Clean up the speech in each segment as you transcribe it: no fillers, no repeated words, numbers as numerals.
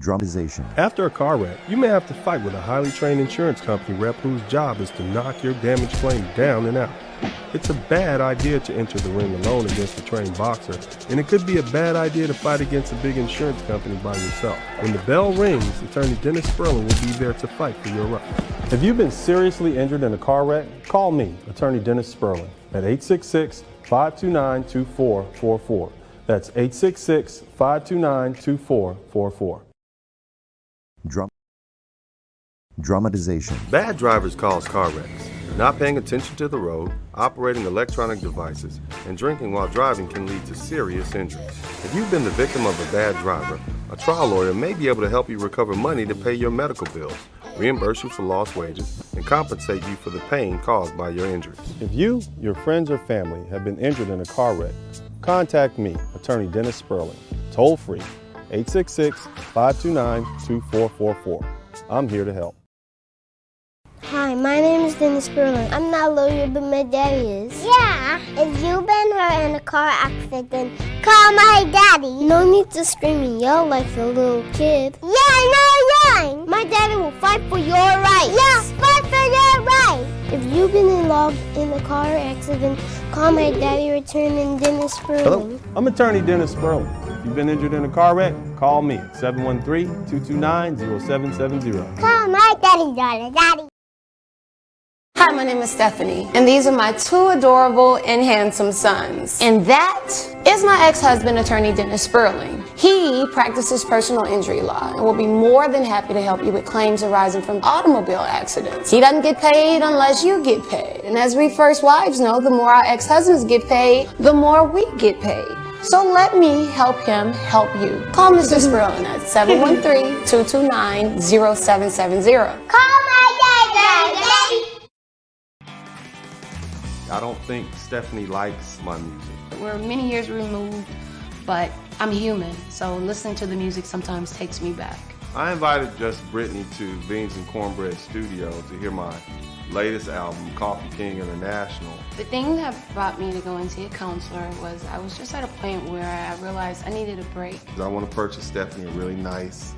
Dramatization. After a car wreck, you may have to fight with a highly trained insurance company rep whose job is to knock your damage claim down and out. It's a bad idea to enter the ring alone against a trained boxer, and it could be a bad idea to fight against a big insurance company by yourself. When the bell rings, attorney Dennis Sperling will be there to fight for your rights. If you've been seriously injured in a car wreck, call me, attorney Dennis Sperling, at 866-529-2444. That's 866-529-2444. Dramatization. Bad drivers cause car wrecks. Not paying attention to the road, operating electronic devices, and drinking while driving can lead to serious injuries. If you've been the victim of a bad driver, a trial lawyer may be able to help you recover money to pay your medical bills, reimburse you for lost wages, and compensate you for the pain caused by your injuries. If you, your friends, or family have been injured in a car wreck, contact me, attorney Dennis Sperling, toll free, 866-529-2444. I'm here to help. Hi, my name is Dennis Sperling. I'm not a lawyer, but my daddy is. Yeah, if you've been hurt in a car accident, call my daddy. No need to scream and yell like a little kid. Yeah, no yelling. My daddy will fight for your rights. Yeah, fight for your rights. If you've been involved in a car accident, call my daddy, attorney Dennis Sperling. Hello, I'm attorney Dennis Sperling. If you've been injured in a car wreck, call me at 713-229-0770. Call my daddy. Hi, my name is Stephanie, and these are my two adorable and handsome sons. And that is my ex-husband, attorney Dennis Sperling. He practices personal injury law and will be more than happy to help you with claims arising from automobile accidents. He doesn't get paid unless you get paid. And as we first wives know, the more our ex-husbands get paid, the more we get paid. So let me help him help you. Call Mr. Sperling at 713-229-0770. Call my daddy. I don't think Stephanie likes my music. We're many years removed, but I'm human, so listening to the music sometimes takes me back. I invited Just Brittany to Beans and Cornbread Studio to hear my latest album, Coffee King International. The thing that brought me to go and see a counselor was I was just at a point where I realized I needed a break. I want to purchase Stephanie a really nice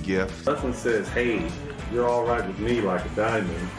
gift. Nothing says, hey, you're all right with me like a diamond.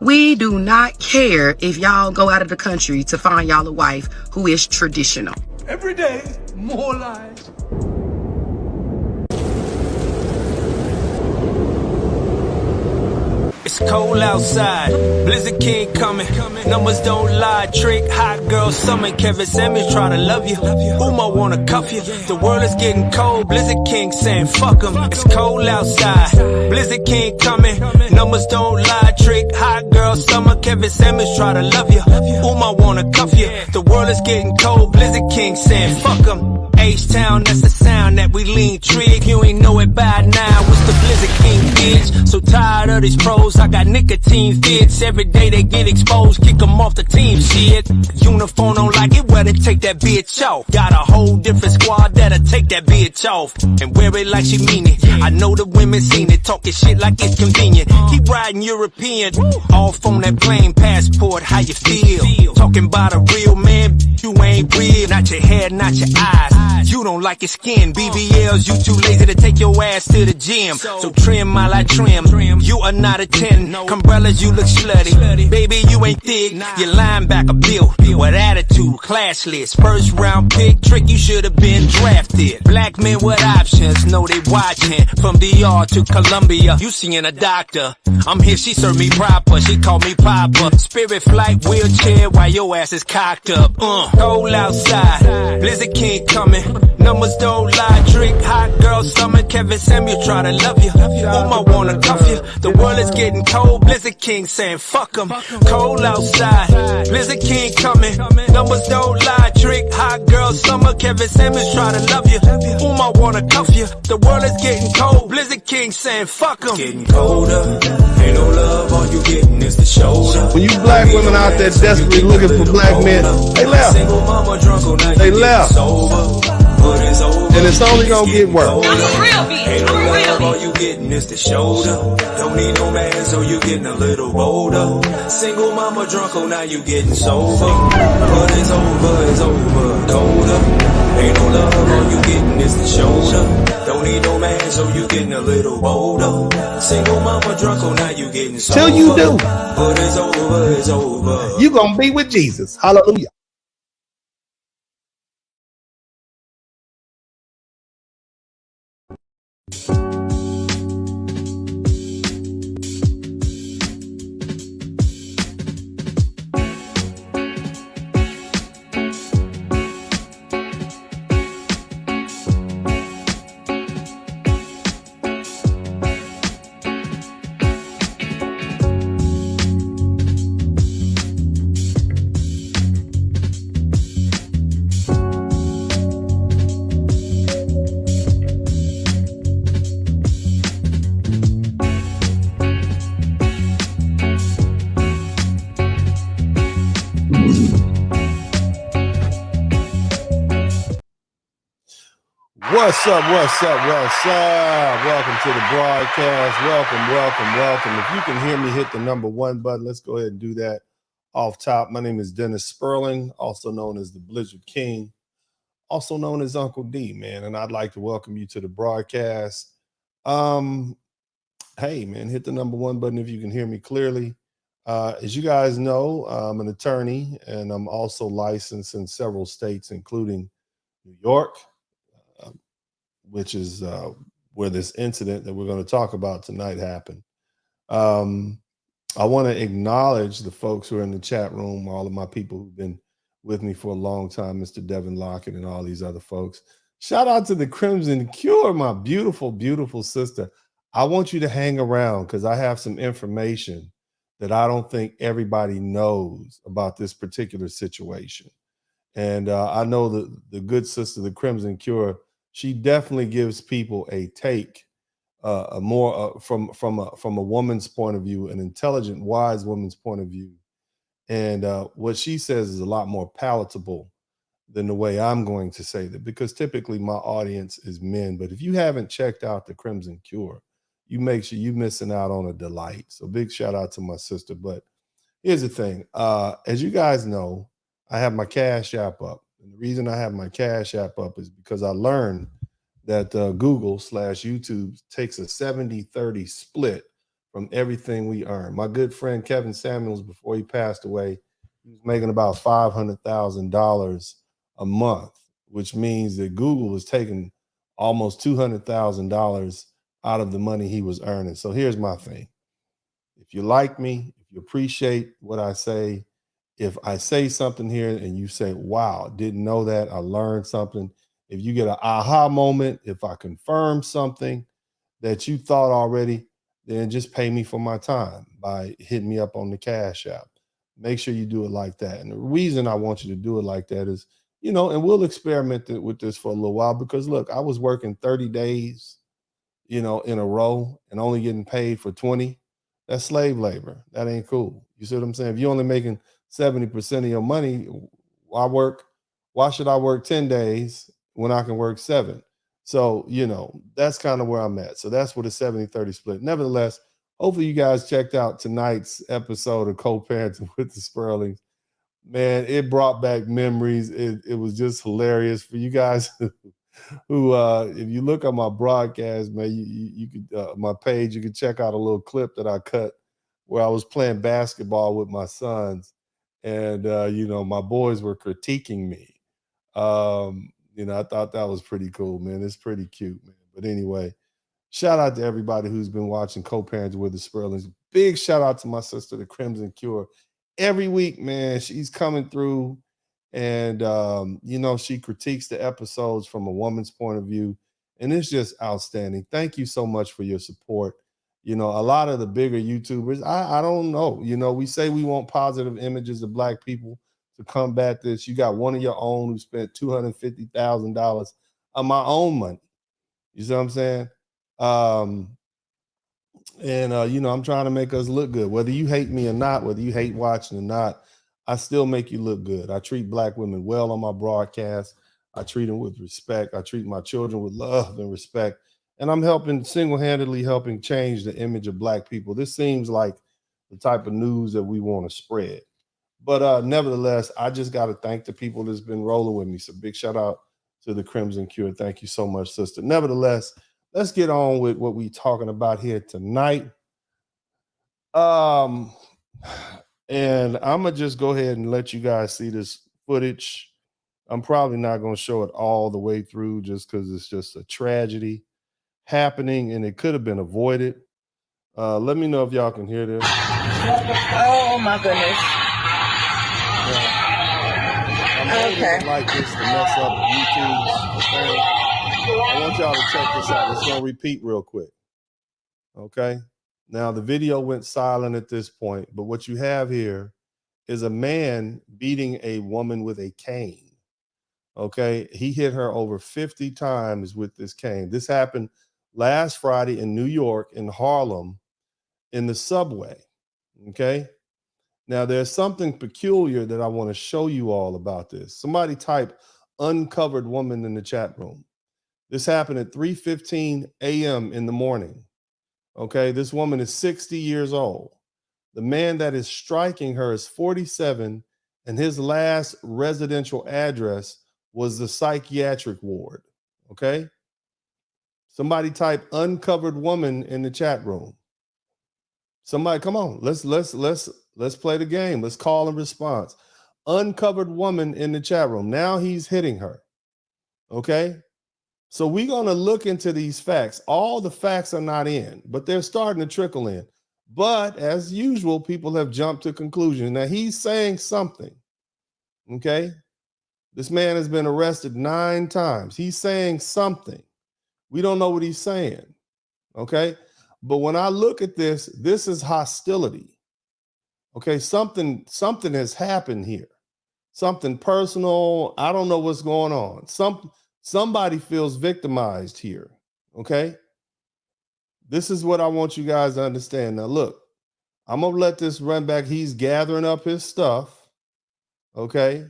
We do not care if y'all go out of the country to find y'all a wife who is traditional. Every day, more lies. It's cold outside, Blizzard King coming. Numbers don't lie, trick, hot girl summon. Kevin Samuels try to love you. Uma wanna cuff you. The world is getting cold, Blizzard King saying fuck 'em. It's cold outside, Blizzard King coming. Numbers don't lie, trick, hot girl summer. Kevin Samuels try to love you. Uma wanna cuff you. The world is getting cold, Blizzard King saying fuck 'em. H-Town, that's the sound that we lean trig. You ain't know it by now, it's the Blizzard King bitch. So tired of these pros, I got nicotine fits. Every day they get exposed, kick them off the team, shit. Uniform don't like it, well then take that bitch off. Got a whole different squad that'll take that bitch off and wear it like she mean it. I know the women seen it, talking shit like it's convenient. Keep riding European, off on that plane passport, how you feel? Talking about a real man, you ain't real. Not your hair, not your eyes. You don't like your skin, BBLs, you too lazy to take your ass to the gym. So trim while I trim, you are not a 10. Umbrellas, you look slutty. Baby, you ain't thick, your linebacker built with attitude, classless. First round pick, trick, you should have been drafted. Black men with options, know they watching. From DR to Columbia, you seeing a doctor. I'm here, she served me proper, she called me Papa. Spirit flight, wheelchair, while your ass is cocked up. Cold outside, Blizzard King coming. Numbers don't lie, trick, hot girl summer. Kevin Samuels try to love you. Uma wanna cuff you. The world is getting cold, Blizzard King saying fuck 'em. Cold outside, Blizzard King coming. Numbers don't lie, trick, hot girl summer. Kevin Samuels try to love you. Uma wanna cuff you. The world is getting cold, Blizzard King saying fuck 'em. Getting colder, ain't no love, all you getting is the shoulder. When you black women out there desperately looking for black men, they left. They left. And it's only gonna get worse. Ain't no love, all you getting is the shoulder. Don't need no man, so you getting a little bolder. Single mama drunk, oh now you getting sober. But it's over, colder. Ain't no love, all you getting is the shoulder. Don't need no man, so you getting a little bolder. Single mama drunk, oh now you getting sober. Till you do. But it's over. You gonna be with Jesus. Hallelujah. What's up? Welcome to the broadcast. Welcome. If you can hear me, hit the number 1 button. Let's go ahead and do that off top. My name is Dennis Sperling, also known as the Blizzard King, also known as Uncle D, man. And I'd like to welcome you to the broadcast. Hey, man, hit the number 1 button if you can hear me clearly. As you guys know, I'm an attorney, and I'm also licensed in several states, including New York, which is where this incident that we're going to talk about tonight happened. I want to acknowledge the folks who are in the chat room, all of my people who've been with me for a long time, Mr. Devin Lockett and all these other folks. Shout out to the Crimson Cure, my beautiful, beautiful sister. I want you to hang around because I have some information that I don't think everybody knows about this particular situation. And I know that the good sister, the Crimson Cure, she definitely gives people a take, a more from a woman's point of view, an intelligent, wise woman's point of view. And what she says is a lot more palatable than the way I'm going to say that, because typically my audience is men. But if you haven't checked out the Crimson Cure, you make sure you're missing out on a delight. So big shout out to my sister. But here's the thing. As you guys know, I have my Cash App up. And the reason I have my Cash App up is because I learned that Google/YouTube takes a 70-30 split from everything we earn. My good friend Kevin Samuels, before he passed away, he was making about $500,000 a month, which means that Google was taking almost $200,000 out of the money he was earning. So here's my thing. If you like me, if you appreciate what I say, if I say something here and you say, wow, didn't know that, I learned something. If you get an aha moment, if I confirm something that you thought already, then just pay me for my time by hitting me up on the Cash App. Make sure you do it like that. And the reason I want you to do it like that is, and we'll experiment with this for a little while, because look, I was working 30 days, in a row and only getting paid for 20. That's slave labor. That ain't cool. You see what I'm saying? If you're only making 70% of your money, why should I work 10 days when I can work 7? So, that's kind of where I'm at. So that's what a 70-30 split. Nevertheless, hopefully you guys checked out tonight's episode of Co-Parenting with the Sperlings. Man, it brought back memories. It was just hilarious for you guys who, if you look at my broadcast, man, you could, my page, you can check out a little clip that I cut where I was playing basketball with my sons. And, my boys were critiquing me. I thought that was pretty cool, man. It's pretty cute, man. But anyway, shout out to everybody who's been watching Co-Parenting with the Sperlings. Big shout out to my sister, the Crimson Cure. Every week, man, she's coming through and, she critiques the episodes from a woman's point of view. And it's just outstanding. Thank you so much for your support. A lot of the bigger YouTubers, I don't know. We say we want positive images of Black people to combat this. You got one of your own who spent $250,000 on my own money. You see what I'm saying? I'm trying to make us look good. Whether you hate me or not, whether you hate watching or not, I still make you look good. I treat Black women well on my broadcast. I treat them with respect. I treat my children with love and respect. And I'm single-handedly helping change the image of Black people. This seems like the type of news that we want to spread. But nevertheless, I just got to thank the people that's been rolling with me. So big shout out to the Crimson Cure. Thank you so much, sister. Nevertheless, let's get on with what we're talking about here tonight. And I'm going to just go ahead and let you guys see this footage. I'm probably not going to show it all the way through just because it's just a tragedy happening and it could have been avoided. Let me know if y'all can hear this. Oh, my goodness. I'm like this to mess up YouTube's thing. I want y'all to check this out. It's going to repeat real quick. Okay. Now, the video went silent at this point, but what you have here is a man beating a woman with a cane. Okay. He hit her over 50 times with this cane. This happened last Friday in New York, in Harlem, in the subway. Okay. Now, there's something peculiar that I want to show you all about this. Somebody type uncovered woman in the chat room. This happened at 3:15 a.m. in the morning. Okay, this woman is 60 years old. The man that is striking her is 47, and his last residential address was the psychiatric ward. Okay, somebody type uncovered woman in the chat room. Somebody, come on, let's play the game. Let's call and response. Uncovered woman in the chat room. Now he's hitting her. Okay. So we're going to look into these facts. All the facts are not in, but they're starting to trickle in. But as usual, people have jumped to conclusions. Now he's saying something. Okay. This man has been arrested 9 times. He's saying something. We don't know what he's saying. Okay. But when I look at this, this is hostility. Okay. Something has happened here. Something personal. I don't know what's going on. Somebody feels victimized here, okay? This is what I want you guys to understand. Now, look, I'm going to let this run back. He's gathering up his stuff, okay?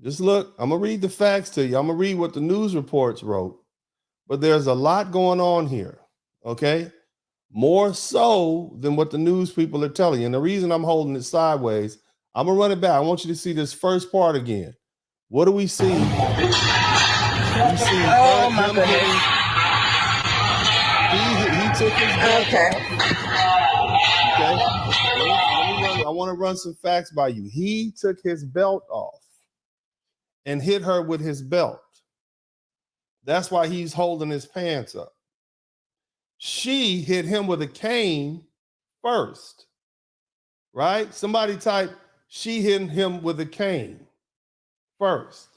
Just look, I'm going to read the facts to you. I'm going to read what the news reports wrote. But there's a lot going on here, okay? More so than what the news people are telling you. And the reason I'm holding it sideways, I'm going to run it back. I want you to see this first part again. What do we see? We see took his belt Okay. off. Okay. I want to run some facts by you. He took his belt off and hit her with his belt. That's why he's holding his pants up. She hit him with a cane first, right? Somebody type, she hit him with a cane first.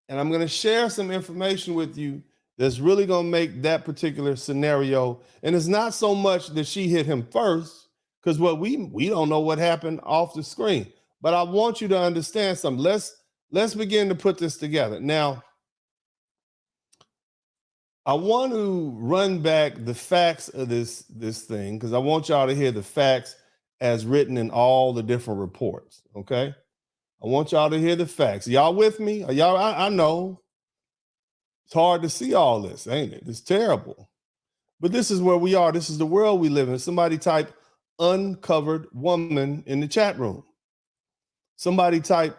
And I'm going to share some information with you that's really going to make that particular scenario. And it's not so much that she hit him first, because what we don't know what happened off the screen. But I want you to understand something. Let's begin to put this together. Now, I want to run back the facts of this thing, because I want y'all to hear the facts as written in all the different reports, okay? I want y'all to hear the facts. Y'all with me? Are y'all? I know it's hard to see all this, ain't it? It's terrible. But this is where we are. This is the world we live in. Somebody type uncovered woman in the chat room. Somebody type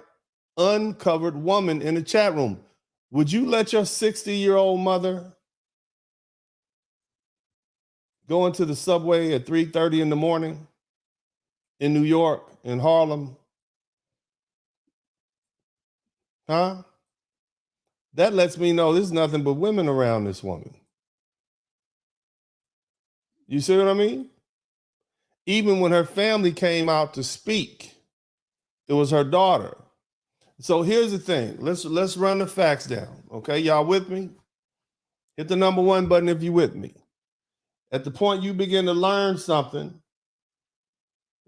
uncovered woman in the chat room. Would you let your 60-year-old mother go into the subway at 3:30 in the morning in New York, in Harlem? Huh? That lets me know there's nothing but women around this woman. You see what I mean? Even when her family came out to speak, it was her daughter. So here's the thing. Let's run the facts down. Okay, y'all with me? Hit the number 1 button if you with me. At the point you begin to learn something,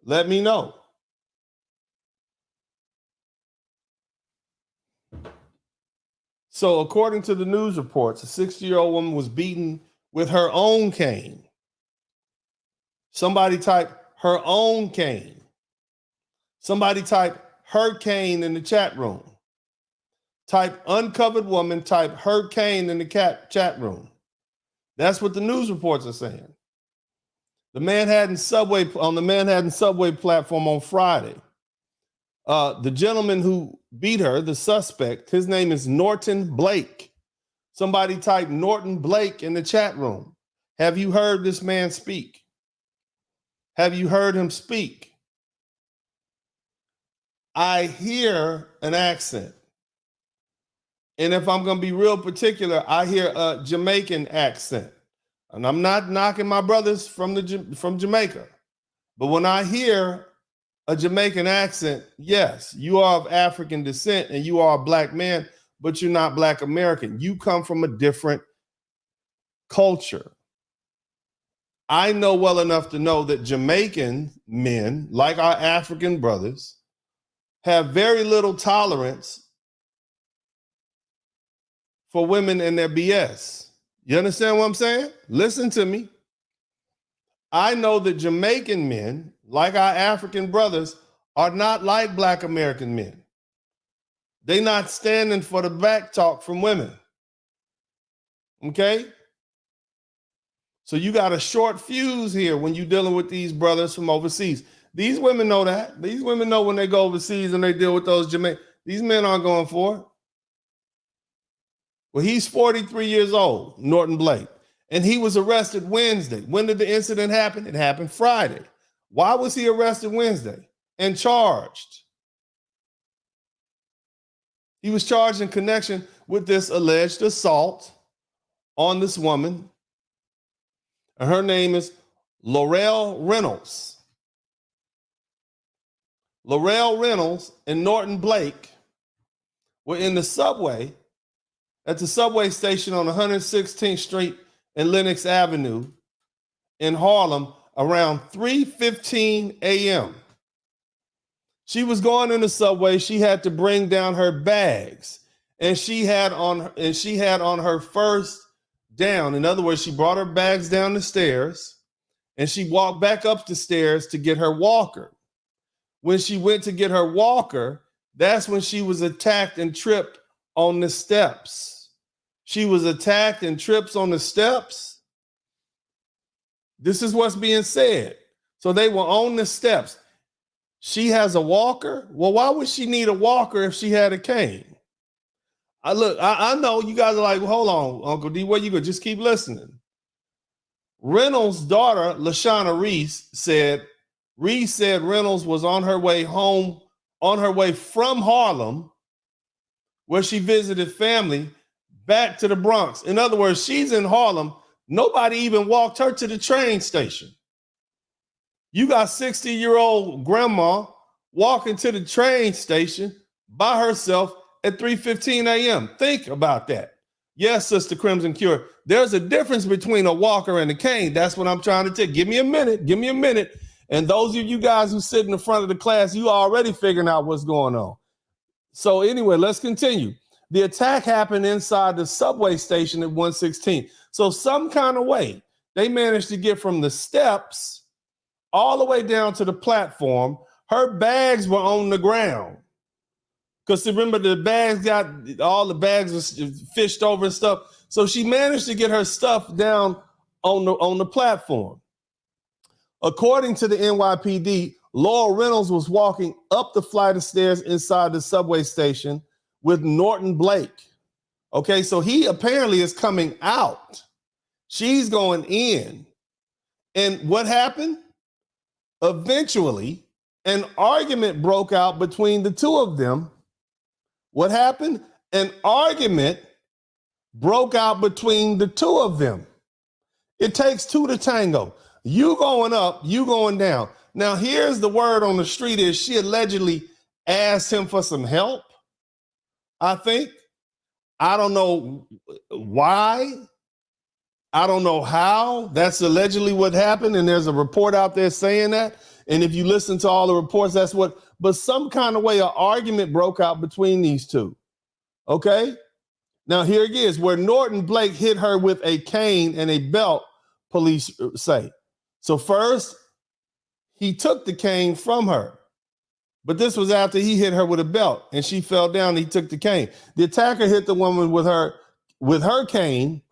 let me know. So according to the news reports, a 60-year-old woman was beaten with her own cane. Somebody type her own cane. Somebody type her cane in the chat room. Type uncovered woman, type her cane in the chat room. That's what the news reports are saying. On the Manhattan subway platform on Friday, the gentleman who beat her, the suspect, his name is Norton Blake. Somebody type Norton Blake in the chat room. Have you heard this man speak? Have you heard him speak? I hear an accent. And if I'm going to be real particular, I hear a Jamaican accent. And I'm not knocking my brothers from Jamaica. But when I hear a Jamaican accent, yes, you are of African descent and you are a black man, but you're not Black American. You come from a different culture. I know well enough to know that Jamaican men, like our African brothers, have very little tolerance for women and their BS. You understand what I'm saying? Listen to me. I know that Jamaican men, like our African brothers, are not like Black American men. They're not standing for the back talk from women. Okay? So you got a short fuse here when you're dealing with these brothers from overseas. These women know that. These women know when they go overseas and they deal with those Jamaicans. These men aren't going for it. Well, he's 43 years old, Norton Blake, and he was arrested Wednesday. When did the incident happen? It happened Friday. Why was he arrested Wednesday and charged? He was charged in connection with this alleged assault on this woman. And her name is Laurel Reynolds. Laurel Reynolds and Norton Blake were in the subway at the subway station on 116th Street and Lenox Avenue in Harlem around 3:15 a.m. She was going in the subway. She had to bring down her bags, and she had on her first down. In other words, she brought her bags down the stairs, and she walked back up the stairs to get her walker. When she went to get her walker, that's when she was attacked and tripped on the steps. She was attacked and trips on the steps. This is what's being said. So they were on the steps. She has a walker. Well, why would she need a walker if she had a cane? I know you guys are like, well, hold on, Uncle D, where you go? Just keep listening. Reynolds' daughter, LaShawna Reese said Reynolds was on her way from Harlem, where she visited family, back to the Bronx. In other words, she's in Harlem. Nobody even walked her to the train station. You got 60-year-old grandma walking to the train station by herself at 3:15 a.m. Think about that. Yes, Sister Crimson Cure. There's a difference between a walker and a cane. That's what I'm trying to tell you. Give me a minute. And those of you guys who sit in the front of the class, you already figuring out what's going on. So anyway, let's continue. The attack happened inside the subway station at 116. So some kind of way, they managed to get from the steps all the way down to the platform. Her bags were on the ground. Because remember, the bags was fished over and stuff. So she managed to get her stuff down on the platform. According to the NYPD, Laurel Reynolds was walking up the flight of stairs inside the subway station with Norton Blake. Okay, so he apparently is coming out. She's going in. And what happened? Eventually, an argument broke out between the two of them. What happened? An argument broke out between the two of them. It takes two to tango. You going up, you going down. Now, here's the word on the street is she allegedly asked him for some help, I think. I don't know why. I don't know how. That's allegedly what happened. And there's a report out there saying that. And if you listen to all the reports, that's what, but some kind of way an argument broke out between these two. Okay? Now here it is, where Norton Blake hit her with a cane and a belt, police say. So first, he took the cane from her. But this was after he hit her with a belt and she fell down and he took the cane. The attacker hit the woman with her cane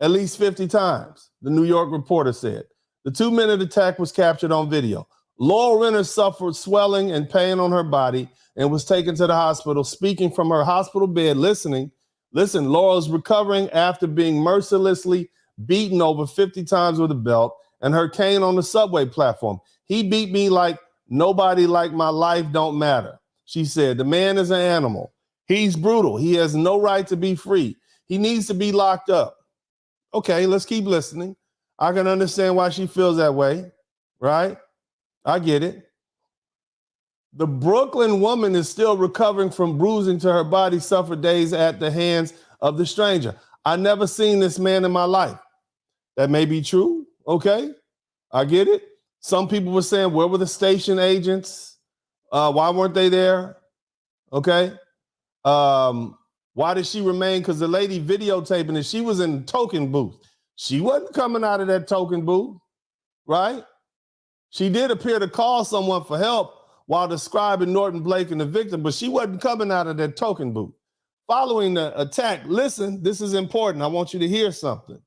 at least 50 times, the New York Reporter said. The 2-minute attack was captured on video. Laurel Reynolds suffered swelling and pain on her body and was taken to the hospital. Speaking from her hospital bed, listen, Laurel's recovering after being mercilessly beaten over 50 times with a belt and her cane on the subway platform. He beat me like nobody, like my life don't matter. She said, the man is an animal. He's brutal. He has no right to be free. He needs to be locked up. Okay, let's keep listening. I can understand why she feels that way, right? I get it. The Brooklyn woman is still recovering from bruising to her body suffered days at the hands of the stranger. I never seen this man in my life. That may be true, okay? I get it. Some people were saying, where were the station agents? Why weren't they there? Okay. Why did she remain? Because the lady videotaping it, she was in the token booth. She wasn't coming out of that token booth, right? She did appear to call someone for help while describing Norton Blake and the victim, but she wasn't coming out of that token booth. Following the attack, listen, this is important. I want you to hear something.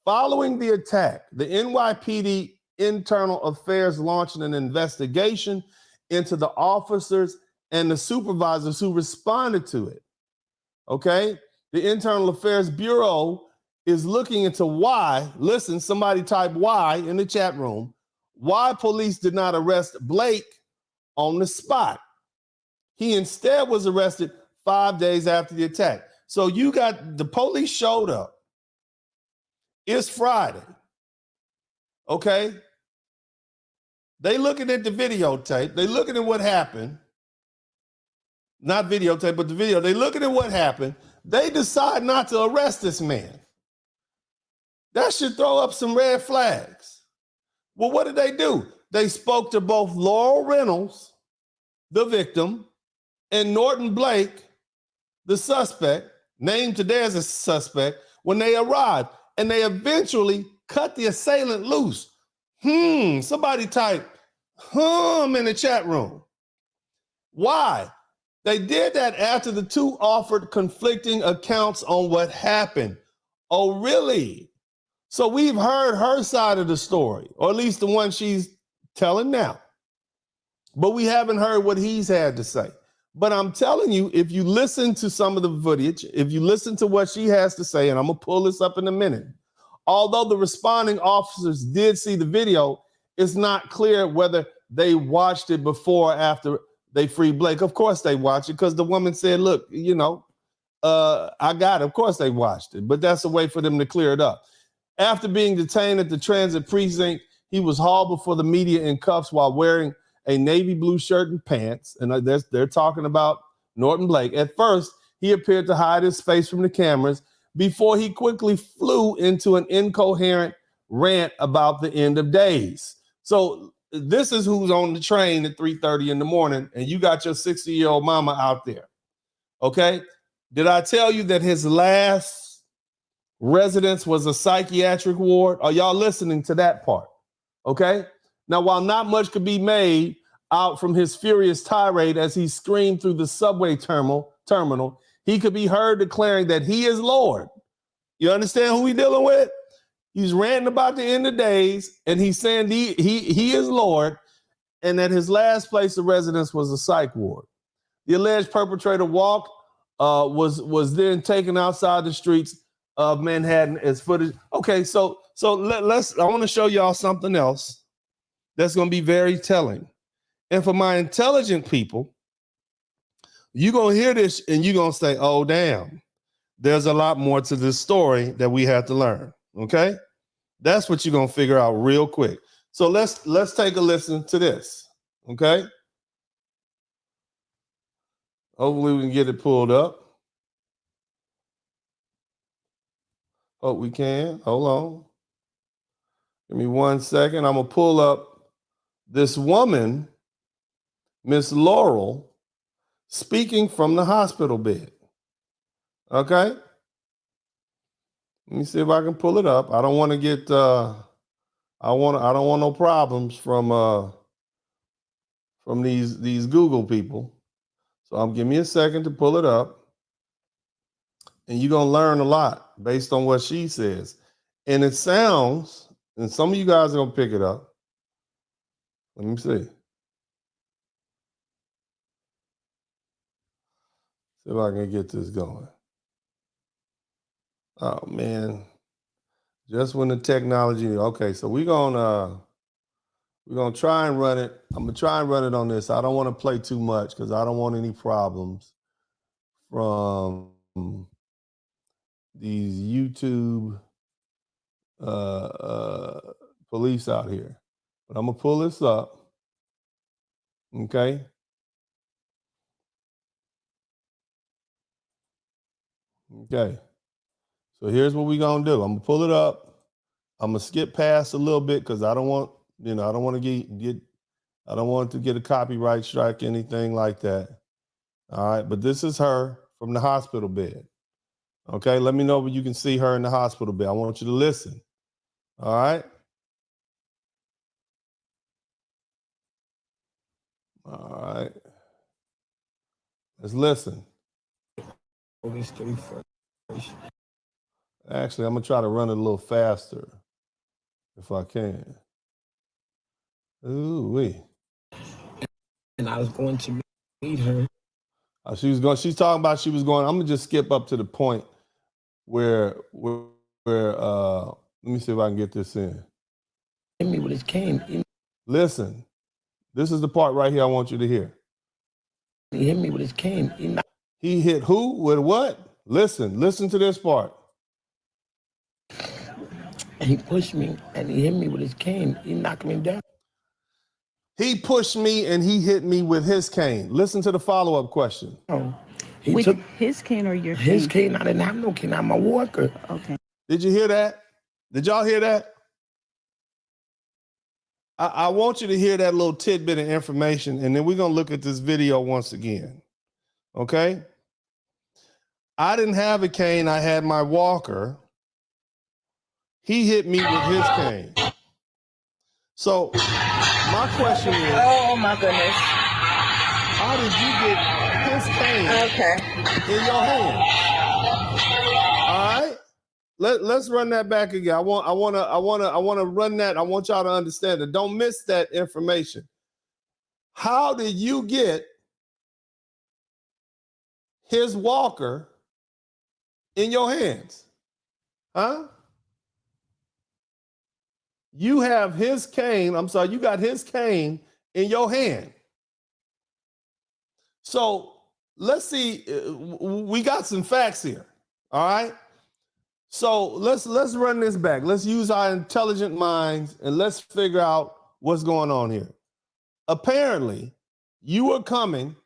Following the attack, the NYPD Internal Affairs launched an investigation into the officers and the supervisors who responded to it. Okay? The Internal Affairs Bureau is looking into why, listen, somebody type why in the chat room, why police did not arrest Blake on the spot. He instead was arrested 5 days after the attack. So you got the police showed up. It's Friday. Okay? They looking at the videotape. They looking at what happened. Not videotape, but the video. They looking at what happened. They decide not to arrest this man. That should throw up some red flags. Well, what did they do? They spoke to both Laurel Reynolds, the victim, and Norton Blake, the suspect, named today as a suspect, when they arrived. And they eventually cut the assailant loose. Somebody type in the chat room. Why? They did that after the two offered conflicting accounts on what happened. Oh, really? So we've heard her side of the story, or at least the one she's telling now. But we haven't heard what he's had to say. But I'm telling you, if you listen to some of the footage, if you listen to what she has to say, and I'm going to pull this up in a minute, Although the responding officers did see the video, it's not clear whether they watched it before or after they freed Blake. Of course they watched it because the woman said, look, I got it. Of course they watched it, but that's a way for them to clear it up. After being detained at the transit precinct, he was hauled before the media in cuffs while wearing a navy blue shirt and pants. And they're talking about Norton Blake. At first, he appeared to hide his face from the cameras before he quickly flew into an incoherent rant about the end of days. So this is who's on the train at 3:30 in the morning, and you got your 60-year-old mama out there. Okay? Did I tell you that his last residence was a psychiatric ward? Are y'all listening to that part? Okay? Now, while not much could be made out from his furious tirade as he screamed through the subway terminal, he could be heard declaring that he is Lord. You understand who we dealing with? He's ranting about the end of days, and he's saying he is Lord, and that his last place of residence was a psych ward. The alleged perpetrator was then taken outside the streets of Manhattan as footage. Okay, so let's. I want to show y'all something else that's going to be very telling. And for my intelligent people, you're going to hear this and you're going to say, oh, damn, there's a lot more to this story that we have to learn. Okay? That's what you're going to figure out real quick. So let's take a listen to this. Okay? Hopefully we can get it pulled up. Hope we can. Hold on. Give me 1 second. I'm going to pull up this woman, Miss Laurel, speaking from the hospital bed. Okay? Let me see if I can pull it up. I don't want to get I don't want no problems from these Google people. So give me a second to pull it up. And you're going to learn a lot based on what she says. And it sounds, and some of you guys are going to pick it up. Let me see. See if I can get this going. Oh, man. Just when the technology, okay, so we're gonna try and run it. I'm gonna try and run it on this. I don't want to play too much because I don't want any problems from these YouTube police out here. But I'm gonna pull this up. Okay. Okay. So here's what we're gonna do. I'm gonna pull it up. I'm gonna skip past a little bit because I don't want, I don't want to I don't want to get a copyright strike, anything like that. All right, but this is her from the hospital bed. Okay, let me know when you can see her in the hospital bed. I want you to listen. All right. All right. Let's listen. Actually, I'm going to try to run it a little faster if I can. Ooh-wee. And I was going to meet her. She's talking about she was going, I'm going to just skip up to the point where let me see if I can get this in. Hit me with his cane. Listen, this is the part right here I want you to hear. He hit me with his cane. He hit who with what? Listen to this part. He pushed me and he hit me with his cane. He knocked me down. He pushed me and he hit me with his cane. Listen to the follow-up question. Oh, he took his cane or your cane? His cane. I didn't have no cane. I'm a walker. Okay. Did you hear that? Did y'all hear that? I want you to hear that little tidbit of information, and then we're going to look at this video once again. Okay? I didn't have a cane. I had my walker. He hit me with his cane. So my question is, oh my goodness, how did you get his cane in your hand? All right, let's run that back again. I want to run that. I want y'all to understand it. Don't miss that information. How did you get his walker in your hands? Huh? you have his cane. I'm sorry, you got his cane in your hand. So let's see. We got some facts here. All right. So let's run this back. Let's use our intelligent minds and let's figure out what's going on here. Apparently, you were coming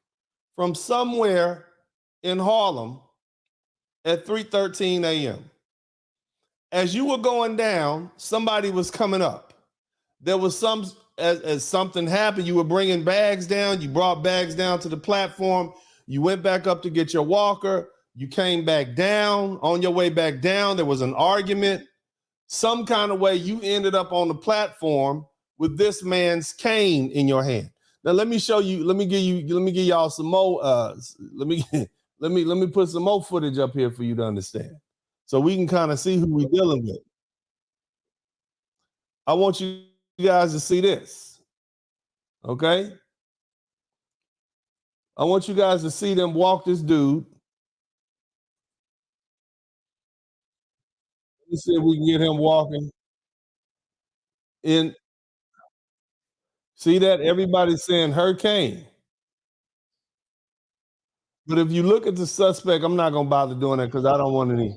from somewhere in Harlem at 3:13 a.m. As you were going down, somebody was coming up. There was as something happened, you were bringing bags down. You brought bags down to the platform. You went back up to get your walker. You came back down. On your way back down, there was an argument. Some kind of way you ended up on the platform with this man's cane in your hand. Now let me show you. Let me give y'all some more. Let me put some more footage up here for you to understand, so we can kind of see who we're dealing with. I want you guys to see this. Okay. I want you guys to see them walk this dude. Let's see if we can get him walking in. See that? Everybody's saying hurricane. But if you look at the suspect, I'm not going to bother doing that because I don't want any.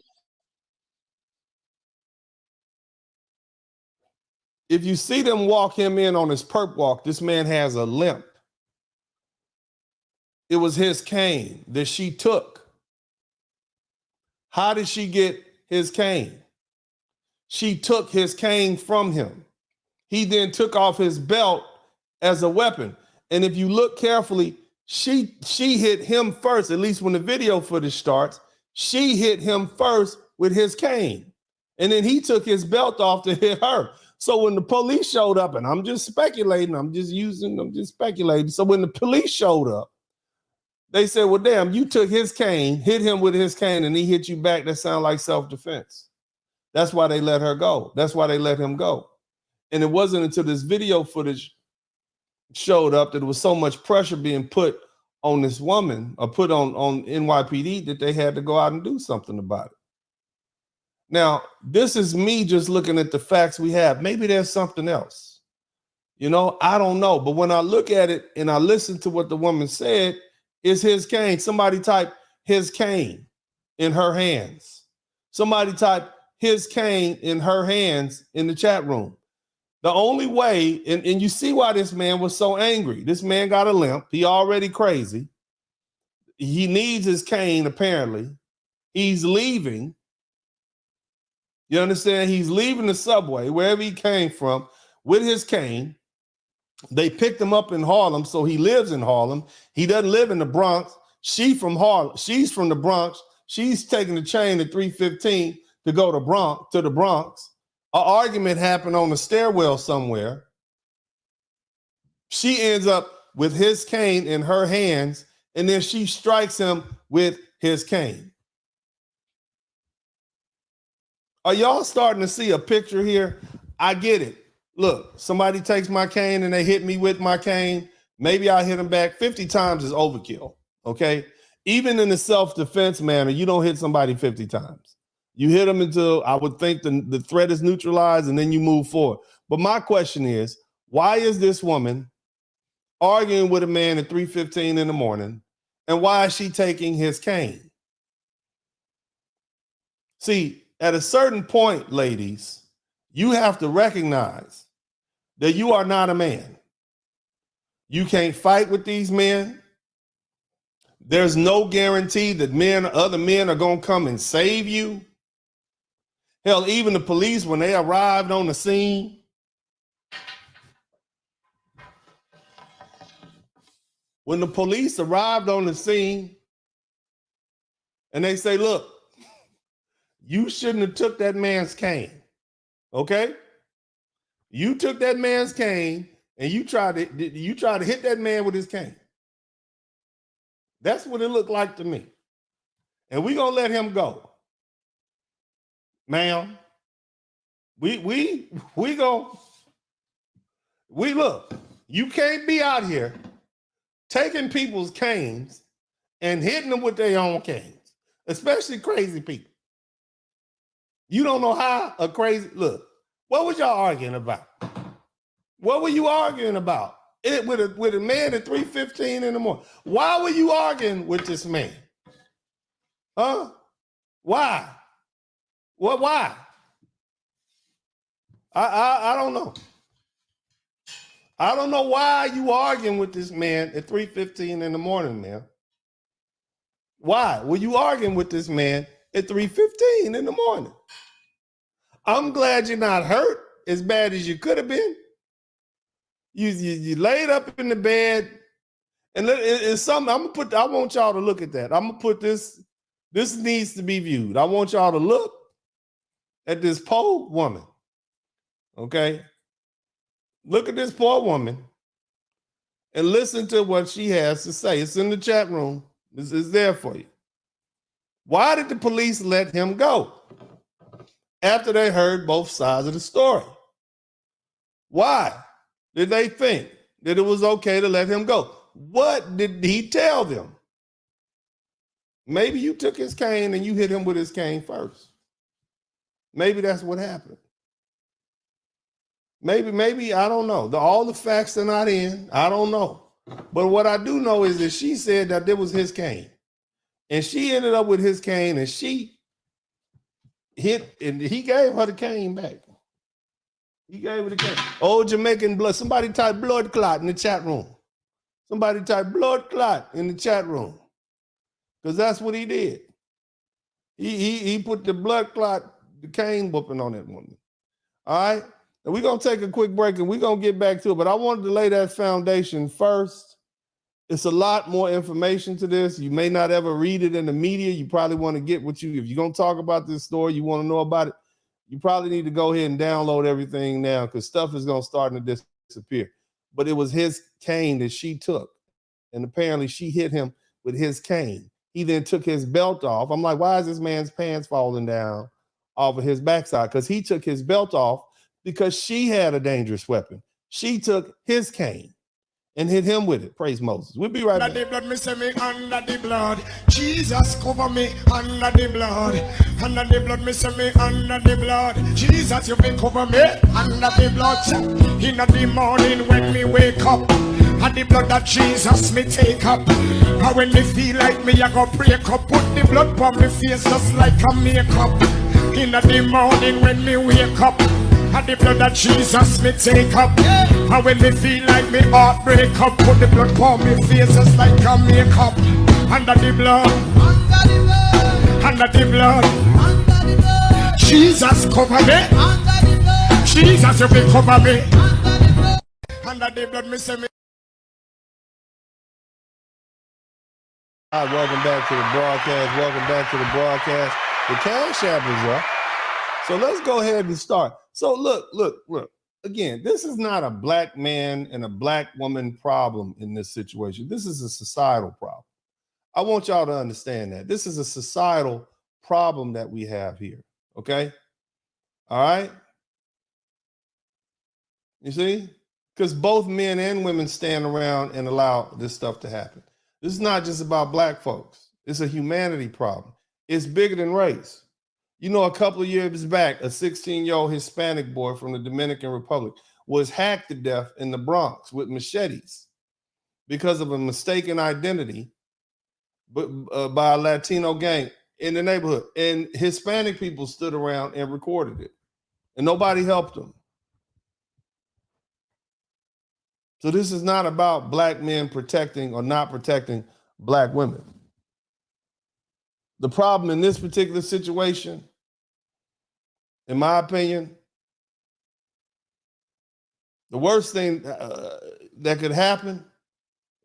If you see them walk him in on his perp walk, this man has a limp. It was his cane that she took. How did she get his cane? She took his cane from him. He then took off his belt as a weapon. And if you look carefully, she hit him first, at least when the video footage starts. She hit him first with his cane. And then he took his belt off to hit her. So when the police showed up, and I'm just speculating, I'm just speculating. So when the police showed up, they said, well, damn, you took his cane, hit him with his cane, and he hit you back. That sounds like self-defense. That's why they let her go. That's why they let him go. And it wasn't until this video footage showed up that there was so much pressure being put on this woman or put on NYPD that they had to go out and do something about it. Now, this is me just looking at the facts we have. Maybe there's something else. You know, I don't know. But when I look at it and I listen to what the woman said, it's his cane. Somebody type his cane in her hands. Somebody type his cane in her hands in the chat room. The only way, and you see why this man was so angry. This man got a limp. He already crazy. He needs his cane, apparently. He's leaving. You understand? He's leaving the subway, wherever he came from, with his cane. They picked him up in Harlem, so he lives in Harlem. He doesn't live in the Bronx. She's from Harlem. She's from the Bronx. She's taking the train at 3:15 to go to the Bronx. An argument happened on the stairwell somewhere. She ends up with his cane in her hands, and then she strikes him with his cane. Are y'all starting to see a picture here? I get it. Look, somebody takes my cane and they hit me with my cane. Maybe I hit them back 50 times is overkill, okay? Even in the self-defense manner, you don't hit somebody 50 times. You hit them until I would think the threat is neutralized and then you move forward. But my question is, why is this woman arguing with a man at 3:15 in the morning, and why is she taking his cane? See, at a certain point, ladies, you have to recognize that you are not a man. You can't fight with these men. There's no guarantee that other men are going to come and save you. Hell, even the police, when they arrived on the scene, and they say, look, you shouldn't have took that man's cane, okay? You took that man's cane and you tried to hit that man with his cane. That's what it looked like to me. And we're gonna let him go. Ma'am, we look, you can't be out here taking people's canes and hitting them with their own canes, especially crazy people. You don't know how a crazy, look, what was y'all arguing about? What were you arguing about? With a man at 3:15 in the morning. Why were you arguing with this man? Huh? Why? What? Why? I don't know. I don't know why you arguing with this man at 3:15 in the morning, man. Why were you arguing with this man at 3:15 in the morning? I'm glad you're not hurt as bad as you could have been. You laid up in the bed, and it's something I'm gonna put. I want y'all to look at that. I'm gonna put this. This needs to be viewed. I want y'all to look at this poor woman. Okay, look at this poor woman and listen to what she has to say. It's in the chat room. This is there for you. Why did the police let him go after they heard both sides of the story? Why did they think that it was okay to let him go? What did he tell them? Maybe you took his cane and you hit him with his cane first. Maybe that's what happened. Maybe, I don't know. All the facts are not in. I don't know. But what I do know is that she said that it was his cane. And she ended up with his cane, and she hit, and he gave her the cane back. He gave her the cane. Old Jamaican blood. Somebody type blood clot in the chat room. Somebody type blood clot in the chat room. Because that's what he did. He put the blood clot, the cane whooping on that woman. All right? And we're going to take a quick break, and we're going to get back to it. But I wanted to lay that foundation first. It's a lot more information to this. You may not ever read it in the media. You probably want to get if you're going to talk about this story, you want to know about it, you probably need to go ahead and download everything now because stuff is going to start to disappear. But it was his cane that she took. And apparently she hit him with his cane. He then took his belt off. I'm like, why is this man's pants falling down off of his backside? Because he took his belt off because she had a dangerous weapon. She took his cane and hit him with it. Praise Moses. We'll be right back. Under the blood, me say me under the blood. Jesus cover me under the blood. Under the blood, me say me under the blood. Jesus, you can cover me under the blood. In the morning when me wake up, and the blood that Jesus me take up. And when me feel like me, I go break up. Put the blood on me face just like a makeup. In the morning when me wake up, and the blood that Jesus me take up. And when me feel like me heart break up, put the blood on me face just like a makeup. Under the blood, under the blood, under the blood. Jesus cover me, under the blood. Jesus you can cover me, under the blood, me say me. All right, welcome back to the broadcast. Welcome back to the broadcast. The Cash App is up. So let's go ahead and start. So look. Again, this is not a black man and a black woman problem in this situation. This is a societal problem. I want y'all to understand that. This is a societal problem that we have here, okay? All right? You see? Because both men and women stand around and allow this stuff to happen. This is not just about black folks. It's a humanity problem. It's bigger than race. You know, a couple of years back, a 16-year-old Hispanic boy from the Dominican Republic was hacked to death in the Bronx with machetes because of a mistaken identity by a Latino gang in the neighborhood. And Hispanic people stood around and recorded it, and nobody helped them. So this is not about black men protecting or not protecting black women. The problem in this particular situation, in my opinion, the worst thing that could happen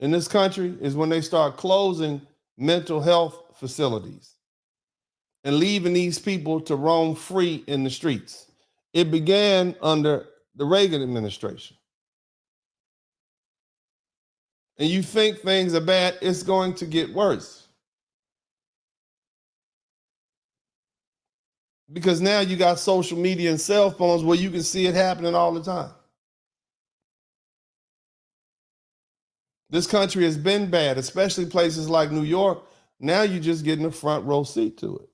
in this country is when they start closing mental health facilities and leaving these people to roam free in the streets. It began under the Reagan administration. And you think things are bad, it's going to get worse. Because now you got social media and cell phones where you can see it happening all the time. This country has been bad, especially places like New York. Now you're just getting a front row seat to it.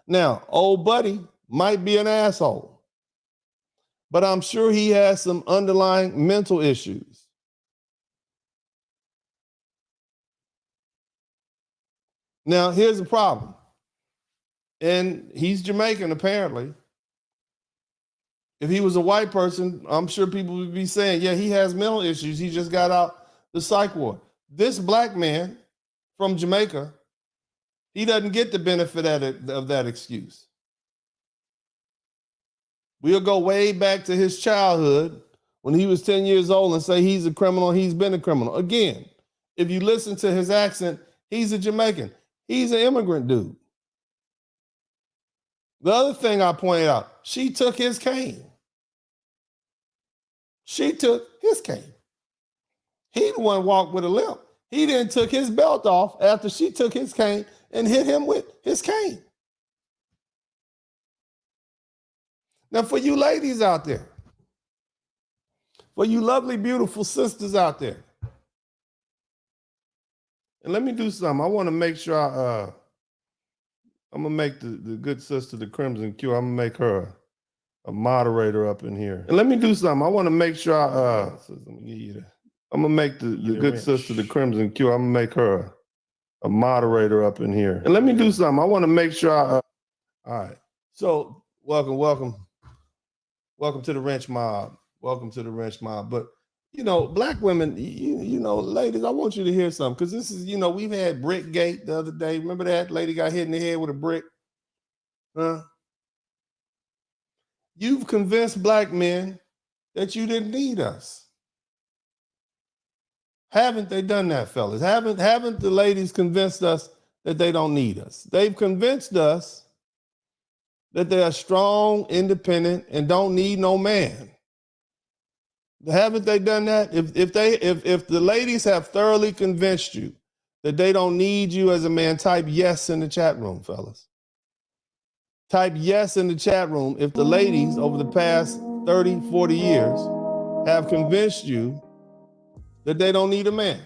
Now, old buddy might be an asshole, but I'm sure he has some underlying mental issues. Now, here's the problem. And he's Jamaican, apparently. If he was a white person, I'm sure people would be saying, yeah, he has mental issues. He just got out the psych ward. This black man from Jamaica, he doesn't get the benefit of that excuse. We'll go way back to his childhood when he was 10 years old and say he's a criminal, he's been a criminal. Again, if you listen to his accent, he's a Jamaican. He's an immigrant dude. The other thing I pointed out, she took his cane. She took his cane. He the one walked with a limp. He then took his belt off after she took his cane and hit him with his cane. Now, for you ladies out there, for you lovely, beautiful sisters out there, and let me do something. I want to make sure I'm going to make the good sister, the Crimson Q, I'm going to make her a moderator up in here. And let me do something. I want to make sure I'm going to make the good sister, the Crimson Q, I'm going to make her a moderator up in here. And let me do something. I want to make sure all right. So welcome to the Wrench Mob. Welcome to the Wrench Mob. But, you know, black women, you know, ladies, I want you to hear something, because this is, you know, we've had Brickgate the other day. Remember that lady got hit in the head with a brick? Huh? You've convinced black men that you didn't need us. Haven't they done that, fellas? Haven't the ladies convinced us that they don't need us? They've convinced us that they are strong, independent, and don't need no man. Haven't they done that? If the ladies have thoroughly convinced you that they don't need you as a man, type yes in the chat room, fellas. Type yes in the chat room if the ladies over the past 30, 40 years have convinced you that they don't need a man.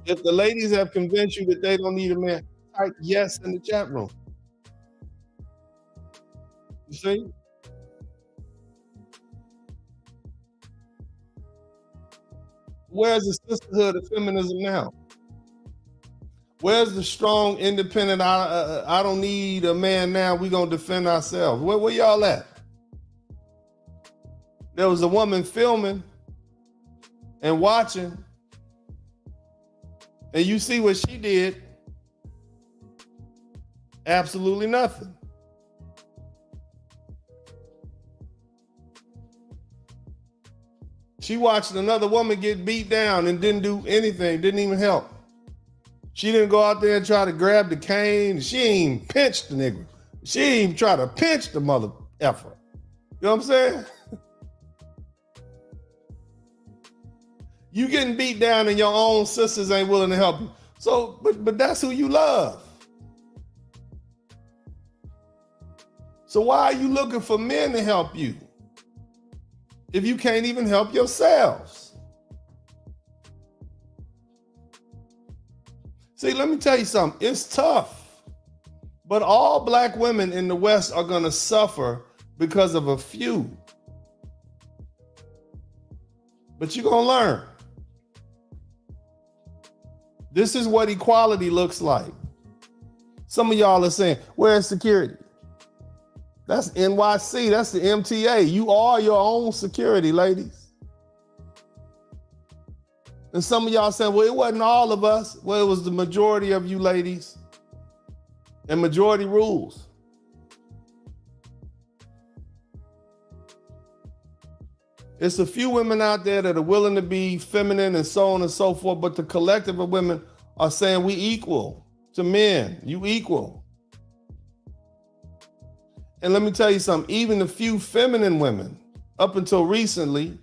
If the ladies have convinced you that they don't need a man, type yes in the chat room. You see? Where's the sisterhood of feminism now? Where's the strong, independent, I don't need a man now, we're going to defend ourselves? Where y'all at? There was a woman filming and watching, and you see what she did? Absolutely nothing. She watched another woman get beat down and didn't do anything, didn't even help. She didn't go out there and try to grab the cane. She ain't even pinched the nigga. She ain't even try to pinch the mother effer. You know what I'm saying? You getting beat down and your own sisters ain't willing to help you. So, but that's who you love. So why are you looking for men to help you if you can't even help yourselves? See, let me tell you something. It's tough, but all black women in the West are going to suffer because of a few. But you're going to learn. This is what equality looks like. Some of y'all are saying, where's security? That's NYC. That's the MTA. You are your own security, ladies. And some of y'all saying, well, it wasn't all of us. Well, it was the majority of you ladies. And majority rules. It's a few women out there that are willing to be feminine and so on and so forth, but the collective of women are saying we equal to men. You equal. And let me tell you something, even the few feminine women up until recently,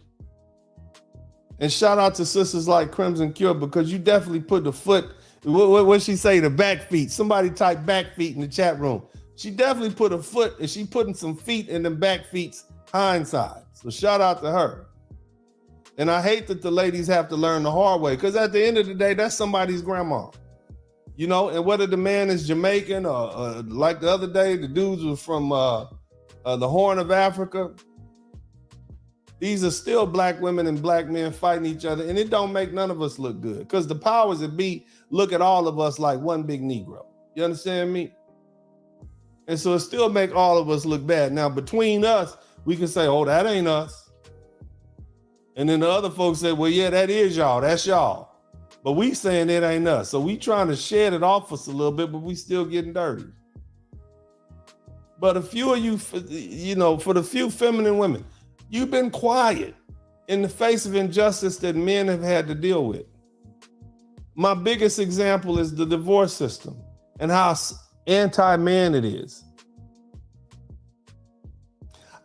and shout out to sisters like Crimson Cure, because you definitely put the foot, what'd she say, the back feet? Somebody type back feet in the chat room. She definitely put a foot, and she putting some feet in the back feet's hind side. So shout out to her. And I hate that the ladies have to learn the hard way, because at the end of the day, that's somebody's grandma. You know, and whether the man is Jamaican or like the other day, the dudes were from the Horn of Africa. These are still black women and black men fighting each other, and it don't make none of us look good because the powers that be look at all of us like one big Negro. You understand me? And so it still make all of us look bad. Now, between us, we can say, oh, that ain't us. And then the other folks say, well, yeah, that is y'all. That's y'all. But we saying it ain't us. So we trying to shed it off us a little bit, but we still getting dirty. But a few of you, for the few feminine women, you've been quiet in the face of injustice that men have had to deal with. My biggest example is the divorce system and how anti-man it is.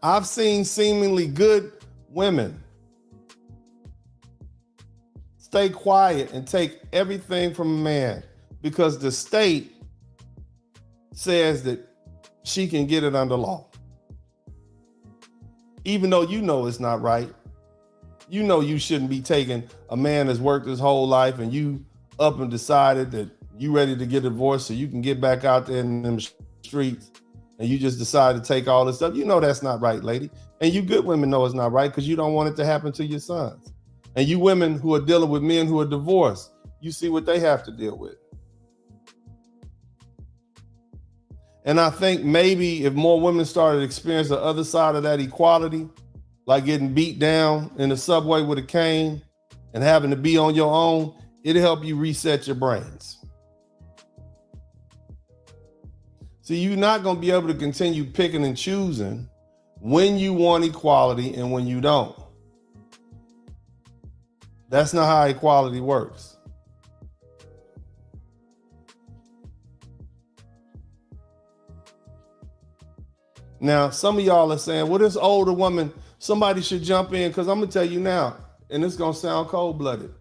I've seen seemingly good women stay quiet and take everything from a man because the state says that she can get it under law. Even though you know it's not right. You know you shouldn't be taking a man that's worked his whole life and you up and decided that you ready to get divorced so you can get back out there in them streets and you just decide to take all this stuff. You know that's not right, lady. And you good women know it's not right because you don't want it to happen to your sons. And you women who are dealing with men who are divorced, you see what they have to deal with. And I think maybe if more women started experiencing the other side of that equality, like getting beat down in the subway with a cane and having to be on your own, it'll help you reset your brains. See, you're not going to be able to continue picking and choosing when you want equality and when you don't. That's not how equality works. Now, some of y'all are saying, well, this older woman, somebody should jump in, because I'm going to tell you now, and it's going to sound cold-blooded.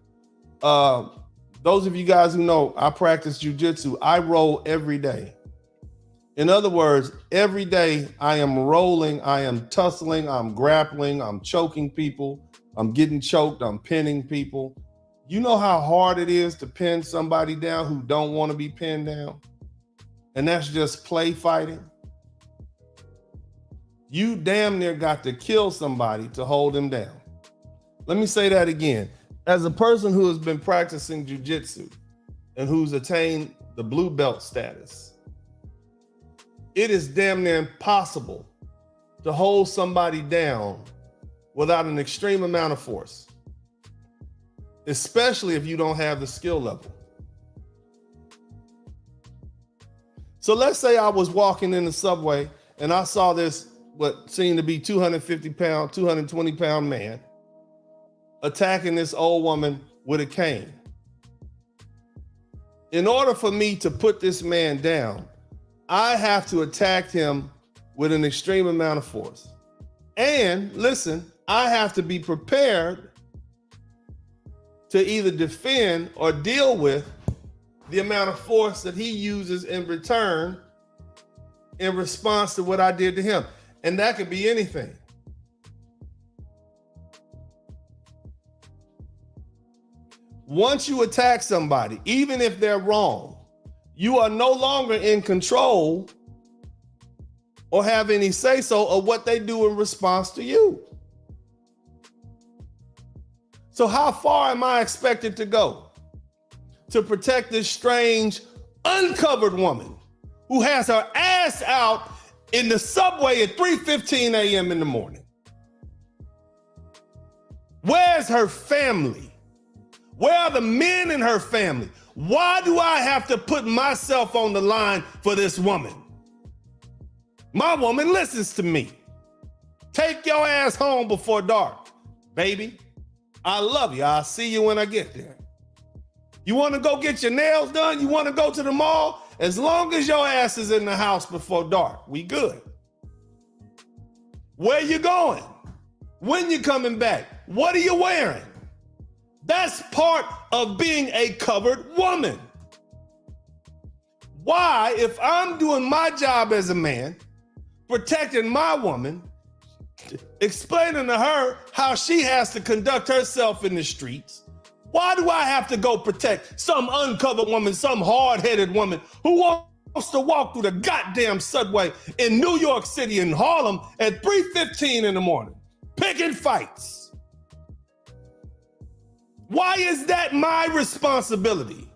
Those of you guys who know, I practice jujitsu. I roll every day. In other words, every day I am rolling, I am tussling, I'm grappling, I'm choking people, I'm getting choked, I'm pinning people. You know how hard it is to pin somebody down who don't want to be pinned down? And that's just play fighting. You damn near got to kill somebody to hold him down. Let me say that again. As a person who has been practicing jujitsu and who's attained the blue belt status, it is damn near impossible to hold somebody down without an extreme amount of force, especially if you don't have the skill level. So let's say I was walking in the subway and I saw this, what seemed to be 250 pound, 220 pound man attacking this old woman with a cane. In order for me to put this man down, I have to attack him with an extreme amount of force. And listen, I have to be prepared to either defend or deal with the amount of force that he uses in return in response to what I did to him. And that could be anything. Once you attack somebody, even if they're wrong, you are no longer in control or have any say-so of what they do in response to you. So how far am I expected to go to protect this strange, uncovered woman who has her ass out in the subway at 3:15 a.m. in the morning? Where's her family? Where are the men in her family? Why do I have to put myself on the line for this woman? My woman listens to me. Take your ass home before dark, baby. I love you. I'll see you when I get there. You want to go get your nails done? You want to go to the mall? As long as your ass is in the house before dark, we good. Where you going? When you coming back? What are you wearing? That's part of being a covered woman. Why, if I'm doing my job as a man, protecting my woman, explaining to her how she has to conduct herself in the streets, why do I have to go protect some uncovered woman, some hard-headed woman who won't to walk through the goddamn subway in New York City and Harlem at 3:15 in the morning, picking fights. Why is that my responsibility?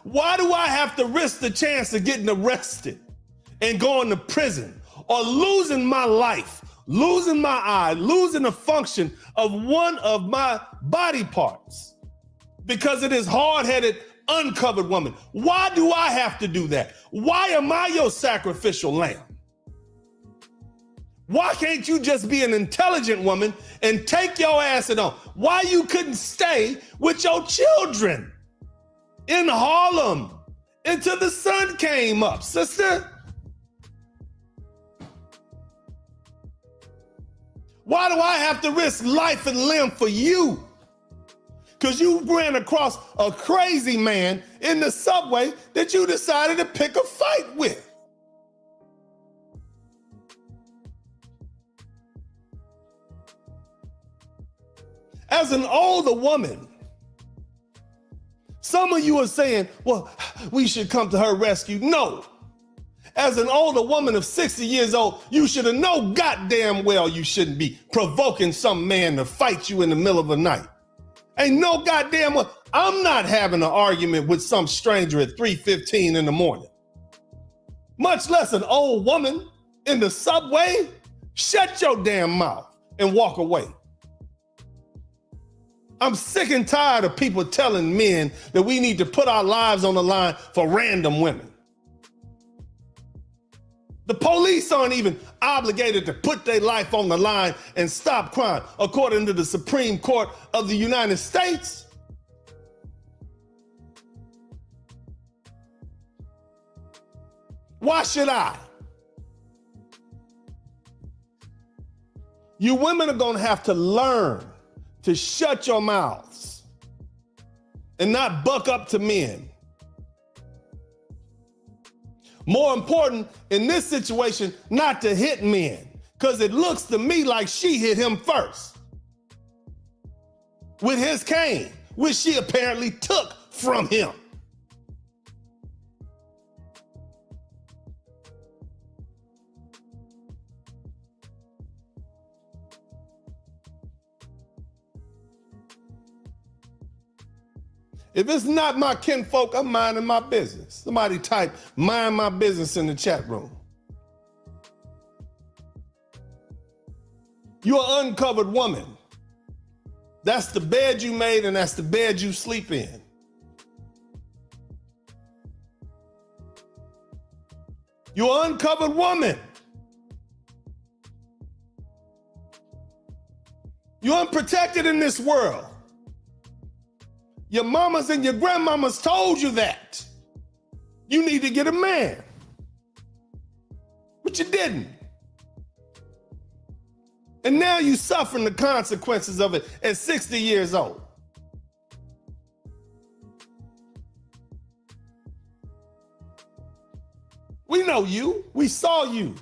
Why do I have to risk the chance of getting arrested and going to prison or losing my life, losing my eye, losing the function of one of my body parts because of this hard-headed, uncovered woman? Why do I have to do that? Why am I your sacrificial lamb? Why can't you just be an intelligent woman and take your ass on? Why you couldn't stay with your children in Harlem until the sun came up, sister? Why do I have to risk life and limb for you? Because you ran across a crazy man in the subway that you decided to pick a fight with. As an older woman, some of you are saying, well, we should come to her rescue. No. As an older woman of 60 years old, you should have known goddamn well you shouldn't be provoking some man to fight you in the middle of the night. Ain't no goddamn way. I'm not having an argument with some stranger at 3:15 in the morning. Much less an old woman in the subway. Shut your damn mouth and walk away. I'm sick and tired of people telling men that we need to put our lives on the line for random women. The police aren't even obligated to put their life on the line and stop crime, according to the Supreme Court of the United States. Why should I? You women are going to have to learn to shut your mouths and not buck up to men. More important in this situation, not to hit men, because it looks to me like she hit him first with his cane, which she apparently took from him. If it's not my kinfolk, I'm minding my business. Somebody type, mind my business in the chat room. You're an uncovered woman. That's the bed you made and that's the bed you sleep in. You're an uncovered woman. You're unprotected in this world. Your mamas and your grandmamas told you that. You need to get a man. But you didn't. And now you're suffering the consequences of it at 60 years old. We know you. We saw you.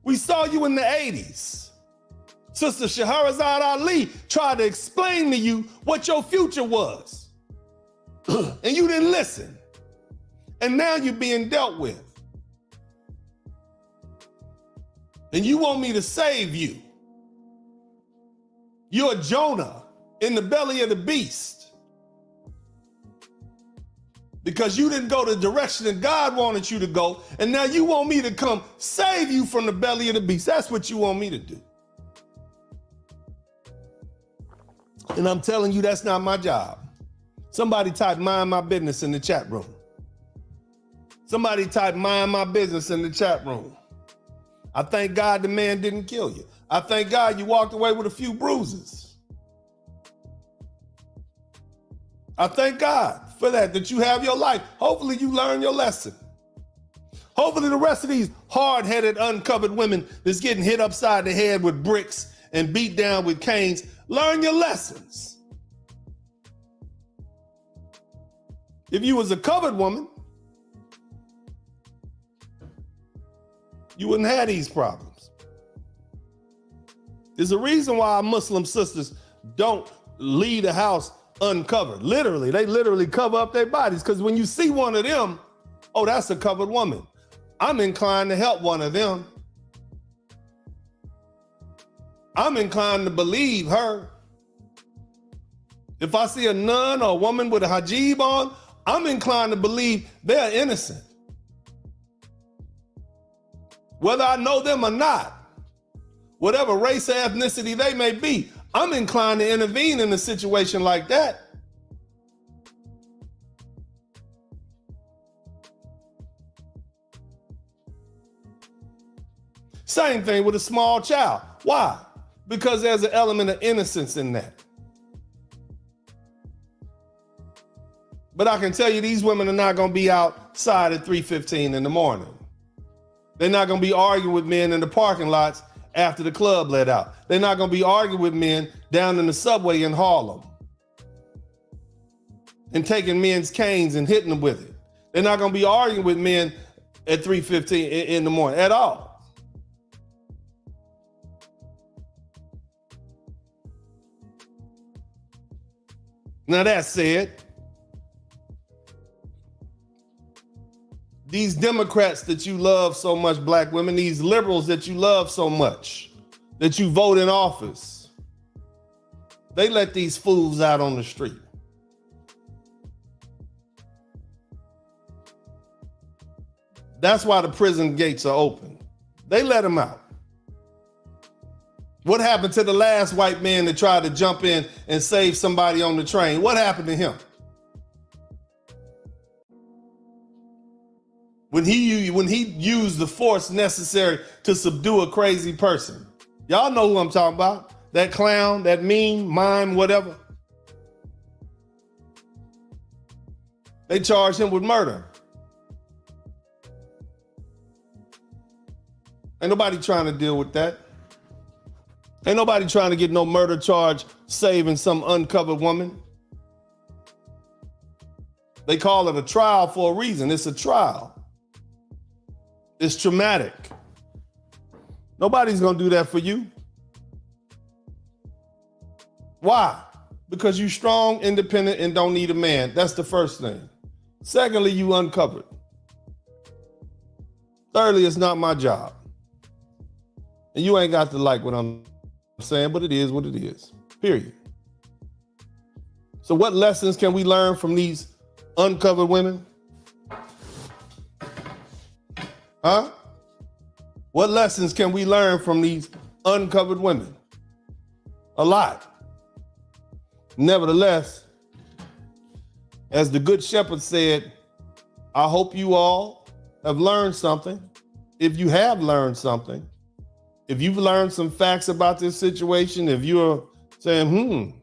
We saw you in the 80s. Sister Shahrazad Ali tried to explain to you what your future was. And you didn't listen. And now you're being dealt with. And you want me to save you. You're Jonah in the belly of the beast. Because you didn't go the direction that God wanted you to go. And now you want me to come save you from the belly of the beast. That's what you want me to do. And I'm telling you, that's not my job. Somebody type mind my business in the chat room. Somebody type mind my business in the chat room. I thank God the man didn't kill you. I thank God you walked away with a few bruises. I thank God for that you have your life. Hopefully you learn your lesson. Hopefully the rest of these hard-headed, uncovered women that's getting hit upside the head with bricks and beat down with canes, learn your lessons. If you was a covered woman, you wouldn't have these problems. There's a reason why our Muslim sisters don't leave the house uncovered. Literally, they literally cover up their bodies, because when you see one of them, Oh, that's a covered woman. I'm inclined to help one of them. I'm inclined to believe her. If I see a nun or a woman with a hijab on, I'm inclined to believe they're innocent. Whether I know them or not, whatever race or ethnicity they may be, I'm inclined to intervene in a situation like that. Same thing with a small child. Why? Because there's an element of innocence in that. But I can tell you these women are not going to be outside at 3:15 in the morning. They're not going to be arguing with men in the parking lots after the club let out. They're not going to be arguing with men down in the subway in Harlem and taking men's canes and hitting them with it. They're not going to be arguing with men at 3:15 in the morning at all. Now that said, these Democrats that you love so much, black women, these liberals that you love so much, that you vote in office, they let these fools out on the street. That's why the prison gates are open. They let them out. What happened to the last white man that tried to jump in and save somebody on the train? What happened to him? When he used the force necessary to subdue a crazy person. Y'all know who I'm talking about. That clown, that mime, whatever. They charged him with murder. Ain't nobody trying to deal with that. Ain't nobody trying to get no murder charge saving some uncovered woman. They call it a trial for a reason. It's a trial. It's traumatic. Nobody's going to do that for you. Why? Because you're strong, independent, and don't need a man. That's the first thing. Secondly, you uncovered. Thirdly, it's not my job. And you ain't got to like what I'm saying, but it is what it is. Period. So what lessons can we learn from these uncovered women? Huh? What lessons can we learn from these uncovered women? A lot. Nevertheless, as the Good Shepherd said, I hope you all have learned something. If you have learned something, if you've learned some facts about this situation, if you're saying,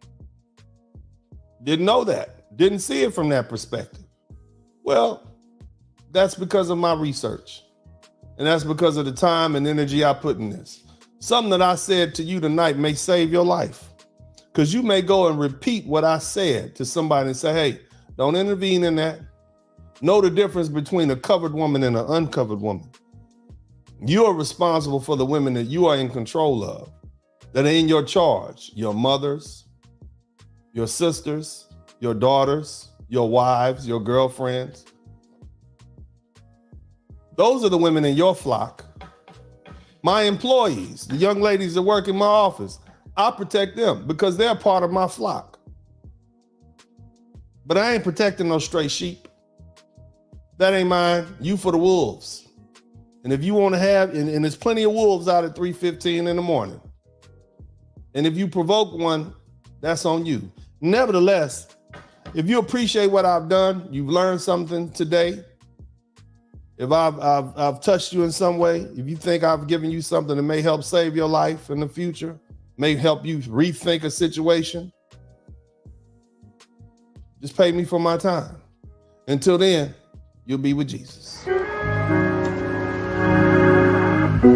didn't know that, didn't see it from that perspective, well, that's because of my research. And that's because of the time and energy I put in this. Something that I said to you tonight may save your life. Because you may go and repeat what I said to somebody and say, hey, don't intervene in that. Know the difference between a covered woman and an uncovered woman. You are responsible for the women that you are in control of, that are in your charge. Your mothers, your sisters, your daughters, your wives, your girlfriends. Those are the women in your flock. My employees, the young ladies that work in my office, I protect them because they're part of my flock. But I ain't protecting no stray sheep. That ain't mine. You for the wolves. And if you want to have, and there's plenty of wolves out at 3:15 in the morning. And if you provoke one, that's on you. Nevertheless, if you appreciate what I've done, you've learned something today. If I've touched you in some way, if you think I've given you something that may help save your life in the future, may help you rethink a situation, just pay me for my time. Until then, you'll be with Jesus. Thank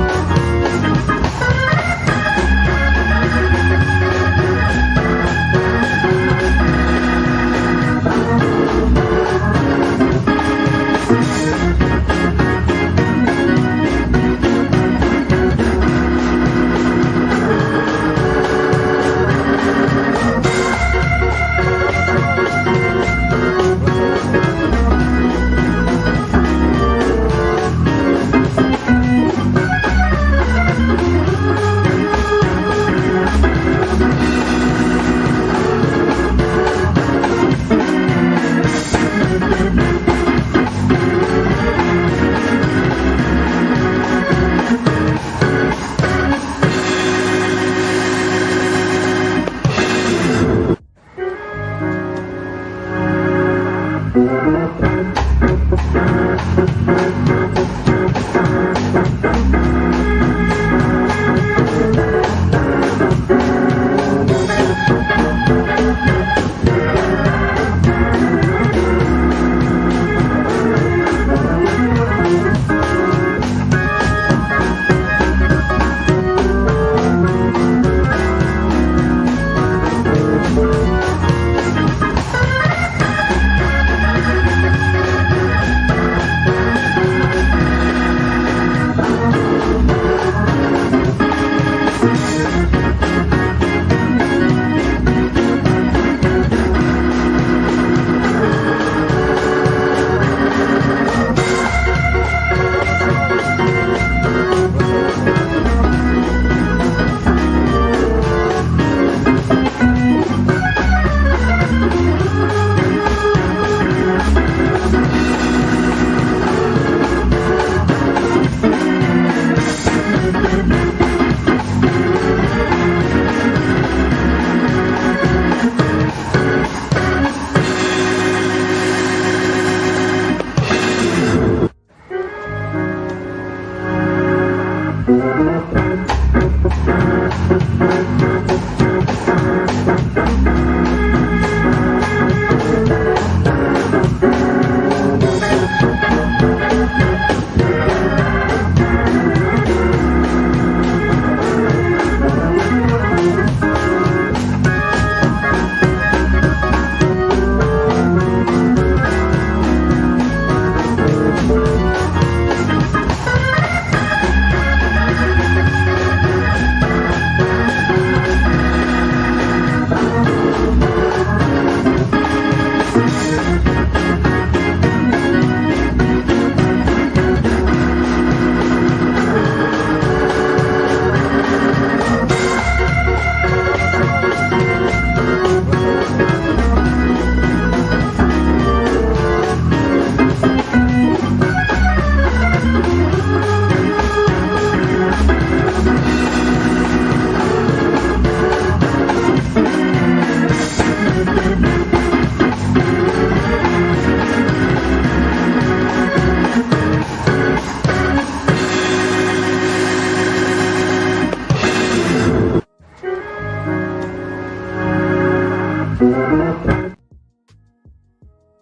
you.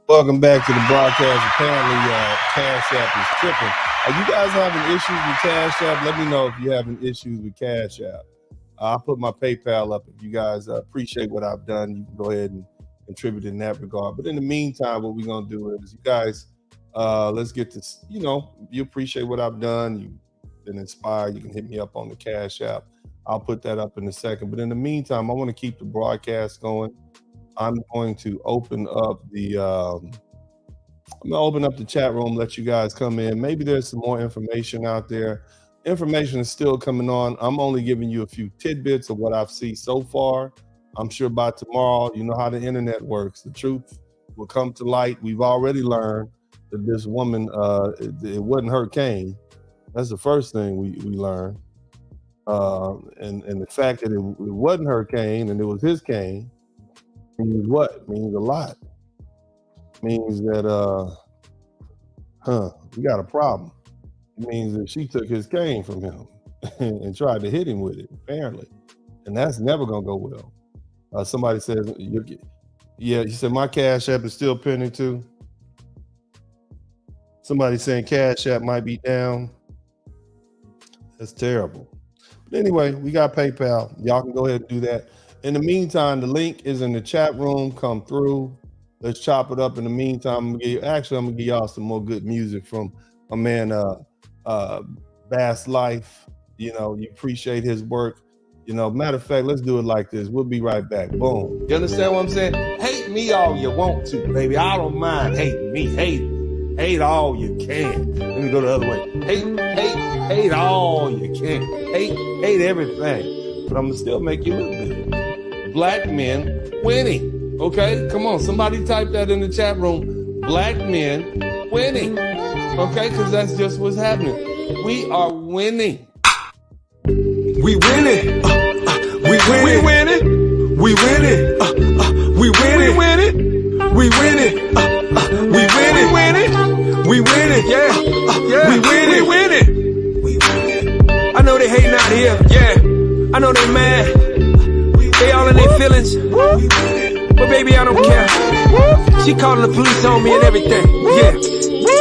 Welcome back to the broadcast. Apparently, Cash App is tripping. Are you guys having issues with Cash App? Let me know if you're having issues with Cash App. I'll put my PayPal up. If you guys appreciate what I've done, you can go ahead and contribute in that regard. But in the meantime, what we're going to do is, you guys, let's get this, you appreciate what I've done. You've been inspired. You can hit me up on the Cash App. I'll put that up in a second. But in the meantime, I want to keep the broadcast going. I'm going to open up the chat room, let you guys come in. Maybe there's some more information out there. Information is still coming on. I'm only giving you a few tidbits of what I've seen so far. I'm sure by tomorrow, you know how the internet works. The truth will come to light. We've already learned that this woman, it wasn't her cane. That's the first thing we learned. And the fact that it wasn't her cane and it was his cane means what? Means a lot. Means that we got a problem. It means that she took his cane from him and tried to hit him with it, apparently. And that's never gonna go well. Somebody says, you said my Cash App is still pending too. Somebody saying Cash App might be down. That's terrible. But anyway, we got PayPal. Y'all can go ahead and do that. In the meantime, the link is in the chat room. Come through. Let's chop it up. In the meantime, I'm gonna give y'all some more good music from my man Bass Life. You appreciate his work. Matter of fact, let's do it like this. We'll be right back. Boom. You understand what I'm saying? Hate me all you want to, baby. I don't mind hating me. Hate all you can. Let me go the other way. Hate all you can. Hate everything. But I'm gonna still make you look good. Black men winning. Okay, come on. Somebody type that in the chat room. Black men winning. Okay, because that's just what's happening. We are winning. We winning. We winning. We winning. We winning. We winning. We winning. We winning. We winning. We winning, yeah. We winning, we winning. I know they hating out here, yeah. I know they mad. They all in their feelings. But baby, I don't care. She calling the police on me and everything, yeah.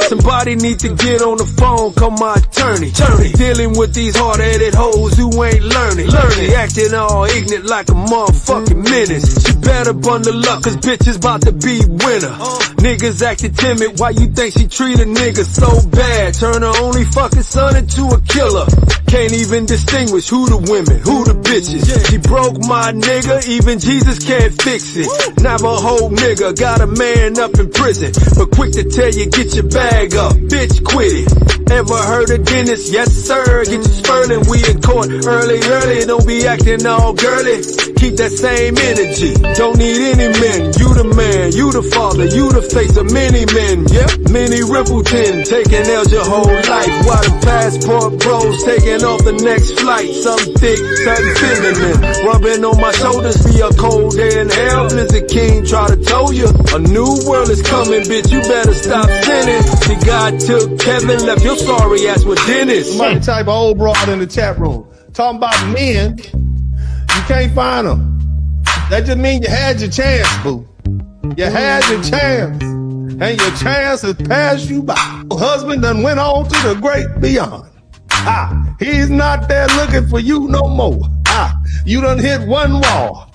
Somebody need to get on the phone, call my attorney. Dealing with these hard-headed hoes who ain't learning. Acting all ignorant like a motherfucking menace. She better bundle up, cause bitches about to be winner. Niggas acting timid, why you think she treat a nigga so bad? Turn her only fucking son into a killer. Can't even distinguish who the women, who the bitches. She broke my nigga, even Jesus can't fix it. Navajo nigga, got a man up in prison, but quick to tell you, get your bag up, bitch, quit it. Ever heard of Dennis? Yes sir, get your spurling, we in court early, don't be acting all girly. Keep that same energy, don't need any men. You the man, you the father, you the face of many men. Yep, Minnie Rippleton, taking L's your whole life. While the passport bros taking off the next flight. Some thick, something feminine, rubbing on my shoulders. Be a cold day in hell. Blizzard King try to tell you a new world is coming, bitch. You better stop sinning. See, God took Kevin, left your sorry ass with Dennis. Somebody type of old broad in the chat room talking about men. You can't find them. That just means you had your chance, boo. You had your chance, and your chance has passed you by. Your husband done went on to the great beyond. He's not there looking for you no more. You done hit one wall.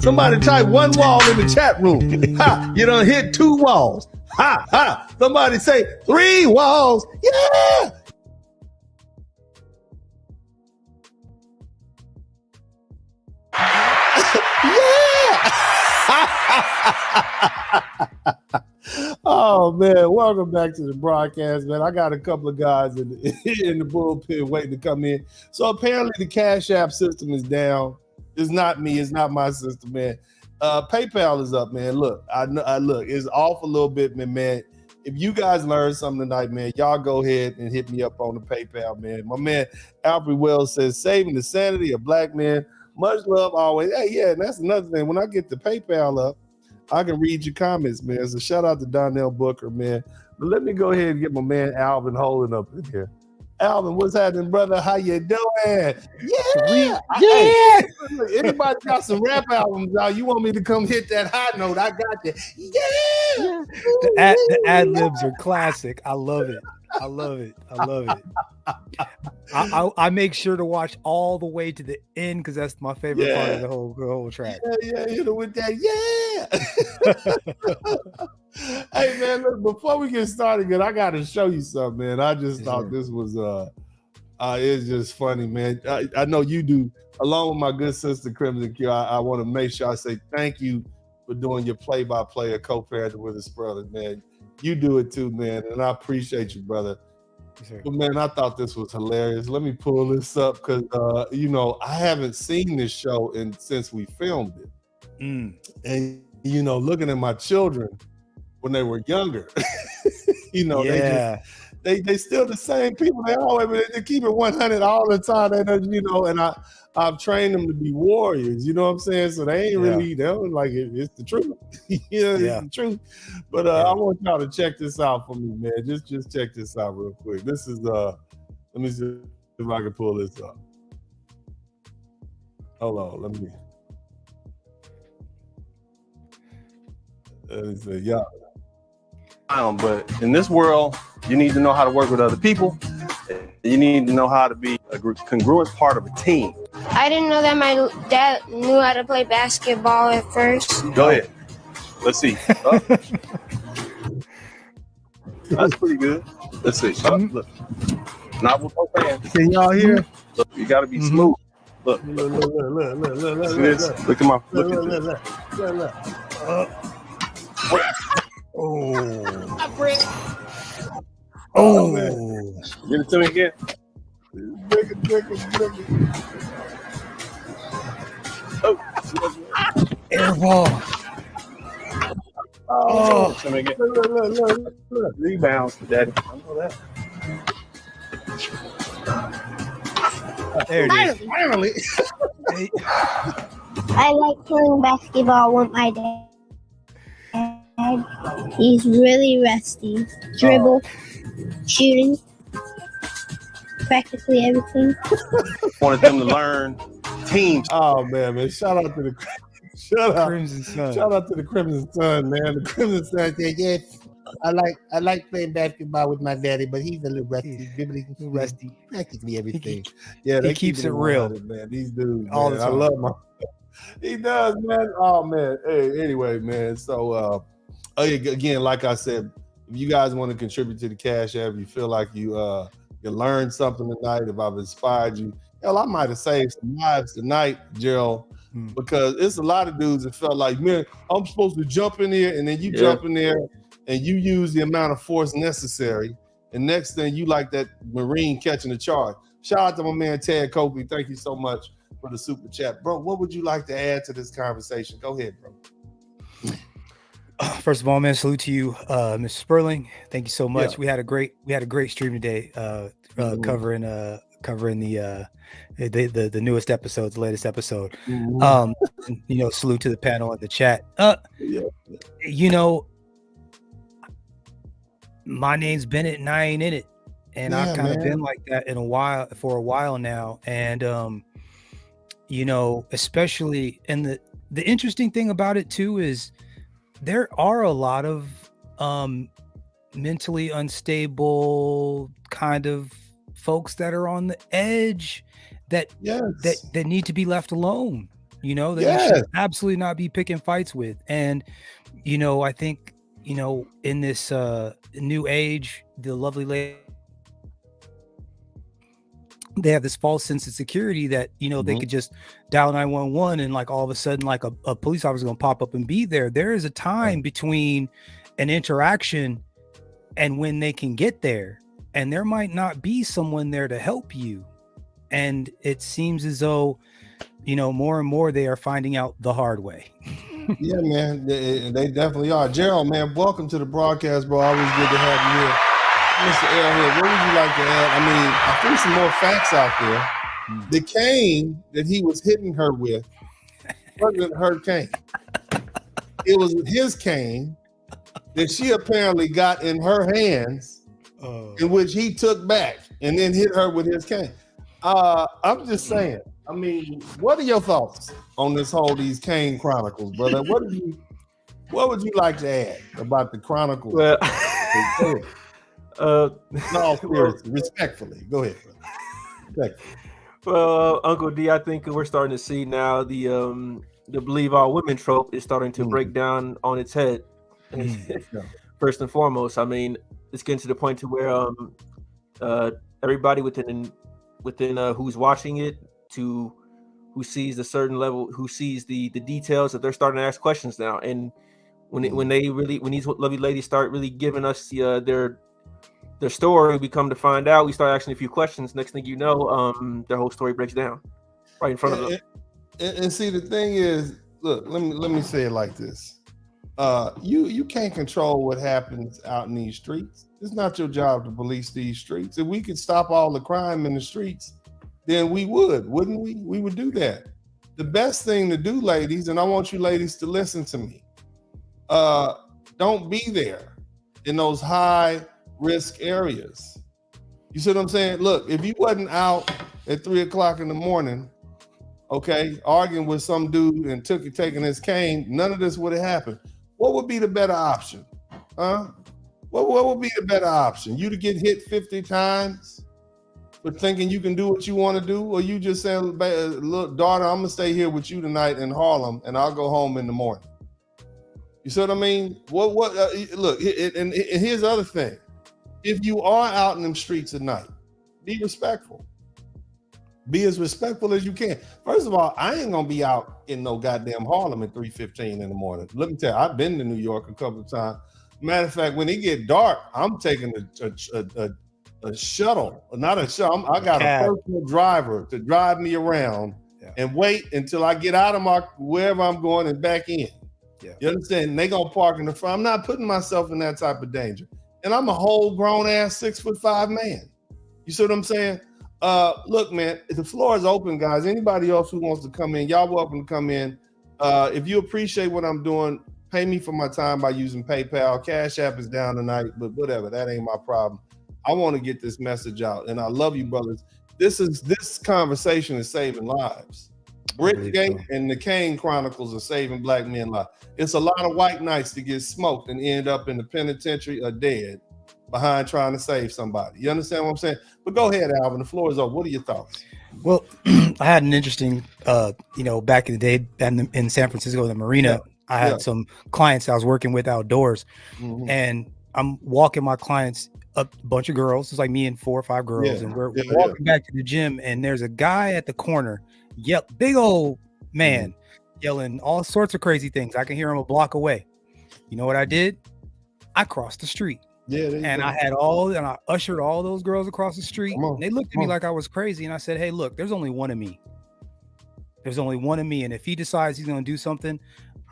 Somebody type one wall in the chat room. You done hit two walls. Somebody say 3 walls. Yeah. Oh man, welcome back to the broadcast, man. I got a couple of guys in the bullpen waiting to come in. So apparently the Cash App system is down. It's not me, it's not my system, man. PayPal is up, man. Look, I look, it's off a little bit, man. If you guys learned something tonight, man, y'all go ahead and hit me up on the PayPal, man. My man Alfred Wells says, saving the sanity of black men. Much love always. Hey, yeah, and that's another thing. When I get the PayPal up, I can read your comments, man. So shout out to Donnell Booker, man. But let me go ahead and get my man Alvin Holden up in here. Alvin, what's happening, brother? How you doing? Yeah. Hey, anybody got some rap albums out? You want me to come hit that high note? I got you. Yeah. The ad libs are classic. I love it. I make sure to watch all the way to the end because that's my favorite part of the whole track. Yeah, you know, with that, Hey man, look, before we get started, I gotta show you something, man. I just thought this was it's just funny, man. I know you do, along with my good sister Crimson Q. I want to make sure I say thank you for doing your play-by-play of co-parenting with his brother, man. You do it too, man, and I appreciate you, brother. But man, I thought this was hilarious. Let me pull this up because you know, I haven't seen this show since we filmed it. And you know, looking at my children when they were younger, you know, they still the same people. They always they keep it 100 all the time. They, you know, and I've trained them to be warriors. You know what I'm saying? So they ain't really, they don't like it. It's the truth. It's the truth. But I want y'all to check this out for me, man. Just check this out real quick. This is let me see if I can pull this up. Hold on, let me see. Y'all. But in this world, you need to know how to work with other people. You need to know how to be a congruent part of a team. I didn't know that my dad knew how to play basketball at first. Go ahead. Let's see. That's pretty good. Let's see. Look. Not with no fans. Can y'all hear? Look, you got to be smooth. Look. Look. Look at my. Look at this. Oh, give it to me again. Air ball. Look. Rebounds, Daddy. I know that. There it is. Finally. I like playing basketball with my dad. He's really rusty. Dribble, shooting, practically everything. Wanted them to learn team. Oh man, shout out to the Crimson Sun. Shout out to the Crimson Sun, man. The Crimson Sun said, yes, I like playing basketball with my daddy, but he's a little rusty. Rusty. Practically everything. Yeah, he keeps it real, man. These dudes, all man. the time. I love my. He does, man. Oh man. Hey, anyway, man. So, again, like I said, if you guys want to contribute to the Cash App, you feel like you learned something tonight, if I've inspired you, hell, I might have saved some lives tonight, Gerald. Because it's a lot of dudes that felt like, man, I'm supposed to jump in there, and then you jump in there and you use the amount of force necessary, and next thing you like that Marine catching the charge. Shout out to my man Ted Copley. Thank you so much for the super chat, bro. What would you like to add to this conversation? Go ahead, bro. First of all, man, salute to you, Mr. Sperling. Thank you so much. Yeah. We had a great stream today, covering the newest episodes, the latest episode. Salute to the panel and the chat. My name's Bennett and I ain't in it, and I've kind of been like that for a while now. And especially, and the interesting thing about it too is there are a lot of mentally unstable kind of folks that are on the edge that need to be left alone, you should absolutely not be picking fights with. And I think in this new age, the lovely lady, they have this false sense of security that they could just dial 911 and like all of a sudden like a police officer is going to pop up and be there. There is a time between an interaction and when they can get there, and there might not be someone there to help you. And it seems as though more and more they are finding out the hard way. Yeah, man, they definitely are. Gerald, man, welcome to the broadcast, bro. Always good to have you here. Mr. Airhead, what would you like to add? I mean, I threw some more facts out there. The cane that he was hitting her with wasn't her cane. It was his cane that she apparently got in her hands, in which he took back and then hit her with his cane. I'm just saying. I mean, what are your thoughts on these Kane Chronicles, brother? What would you like to add about the Chronicles? Well, no, seriously, respectfully. Go ahead, brother. Well, Uncle D, I think we're starting to see now the believe all women trope is starting to break down on its head. First and foremost, I mean, it's getting to the point to where everybody within who's watching it, to who sees the certain level, who sees the details, that they're starting to ask questions now. And when these lovely ladies start really giving us their story, we come to find out, we start asking a few questions. Next thing you know, their whole story breaks down right in front of them. And see, the thing is, look, let me say it like this. You can't control what happens out in these streets. It's not your job to police these streets. If we could stop all the crime in the streets, then we wouldn't we? We would do that. The best thing to do, ladies, and I want you ladies to listen to me, don't be there in those high risk areas. You see what I'm saying? Look, if you wasn't out at 3:00 in the morning, okay, arguing with some dude and taking his cane, none of this would have happened. What would be the better option? What would be the better option? You to get hit 50 times for thinking you can do what you want to do, or you just say, look, daughter, I'm gonna stay here with you tonight in Harlem and I'll go home in the morning. You see what I mean? Look, and here's the other thing. If you are out in them streets at night, be respectful. Be as respectful as you can. First of all, I ain't gonna be out in no goddamn Harlem at 3:15 in the morning. Let me tell you, I've been to New York a couple of times. Matter of fact, when it get dark, I'm taking a shuttle, not a shuttle. I got a personal driver to drive me around and wait until I get out of wherever I'm going and back in. Yeah. You understand? And they gonna park in the front. I'm not putting myself in that type of danger. And I'm a whole grown ass 6'5" man. You see what I'm saying? Look, man, the floor is open, guys. Anybody else who wants to come in, y'all welcome to come in. If you appreciate what I'm doing, Pay me for my time by using PayPal. Cash App is down tonight, but whatever. That ain't my problem. I want to get this message out, and I love you, brothers. This conversation is saving lives. Brickgate and the Kane Chronicles are saving black men lives. It's a lot of white knights that get smoked and end up in the penitentiary or dead behind trying to save somebody. You understand what I'm saying? But go ahead, Alvin. The floor is open. What are your thoughts? Well, I had an interesting, back in the day in San Francisco, in the marina, I had some clients I was working with outdoors, and I'm walking my clients up, a bunch of girls. It's like me and 4 or 5 girls, and we're walking back to the gym, and there's a guy at the corner, big old man, yelling all sorts of crazy things. I can hear him a block away. You know what I did? I crossed the street. And I ushered all those girls across the street. And they looked at me like I was crazy. And I said, hey, look, there's only one of me. There's only one of me. And if he decides he's going to do something,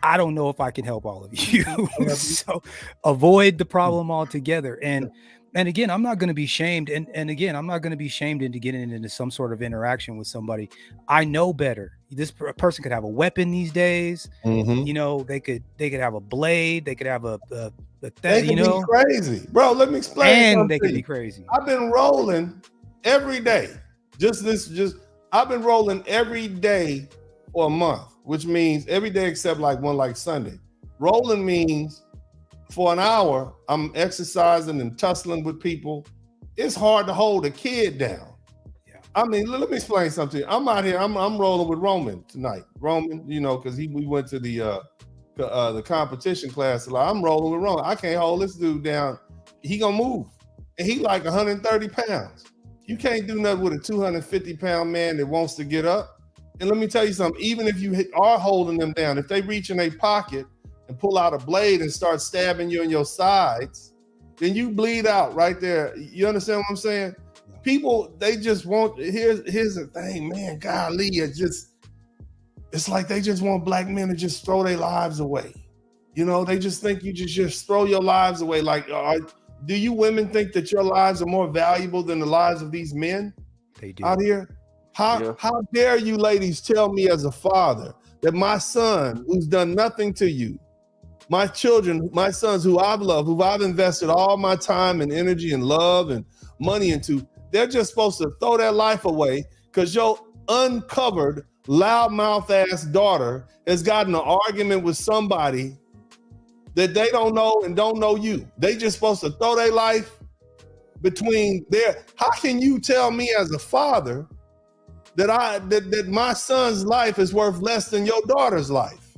I don't know if I can help all of you. So avoid the problem altogether. And again, I'm not going to be shamed. And again, I'm not going to be shamed into getting into some sort of interaction with somebody. I know better. This person could have a weapon these days. You know, they could have a blade. They could have they can be crazy, bro. Let me explain. And they can be crazy. I've been rolling every day. I've been rolling every day for a month, which means every day except like Sunday. Rolling means for an hour, I'm exercising and tussling with people. It's hard to hold a kid down. I mean, let me explain something to you. I'm out here, I'm rolling with Roman tonight. Roman, because we went to the competition class a lot. I'm rolling with Roman. I can't hold this dude down. He gonna move. And he like 130 pounds. You can't do nothing with a 250-pound man that wants to get up. And let me tell you something, even if you are holding them down, if they reach in a pocket and pull out a blade and start stabbing you in your sides, then you bleed out right there. You understand what I'm saying? People, they just want, here's the thing, man, golly, it's like they just want black men to just throw their lives away. They just think you just throw your lives away. Like, do you women think that your lives are more valuable than the lives of these men out here? How dare you ladies tell me as a father that my son, who's done nothing to you, my children, my sons who I've loved, who I've invested all my time and energy and love and money into, they're just supposed to throw their life away because your uncovered, loudmouth ass daughter has gotten an argument with somebody that they don't know and don't know you. They just supposed to throw their life between their. How can you tell me as a father that my son's life is worth less than your daughter's life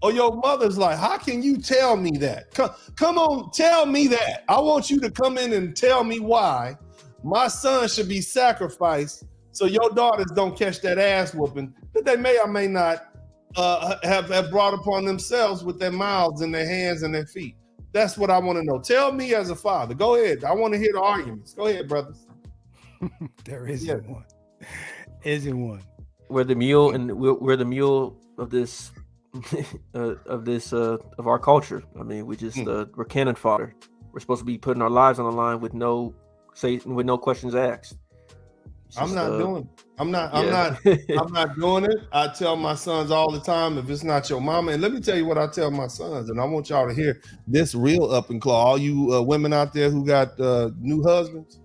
or your mother's life? How can you tell me that? Come on, tell me that. I want you to come in and tell me why my son should be sacrificed so your daughters don't catch that ass whooping that they may or may not have brought upon themselves with their mouths and their hands and their feet. That's what I want to know. Tell me as a father. Go ahead. I want to hear the arguments. Go ahead, brothers. There isn't one. Isn't one. We're the mule, and we're the mule of this of our culture. I mean, we're cannon fodder. We're supposed to be putting our lives on the line with no questions asked. I'm not doing it. I tell my sons all the time, if it's not your mama, and let me tell you what I tell my sons, and I want y'all to hear this real up and claw. All you women out there who got new husbands,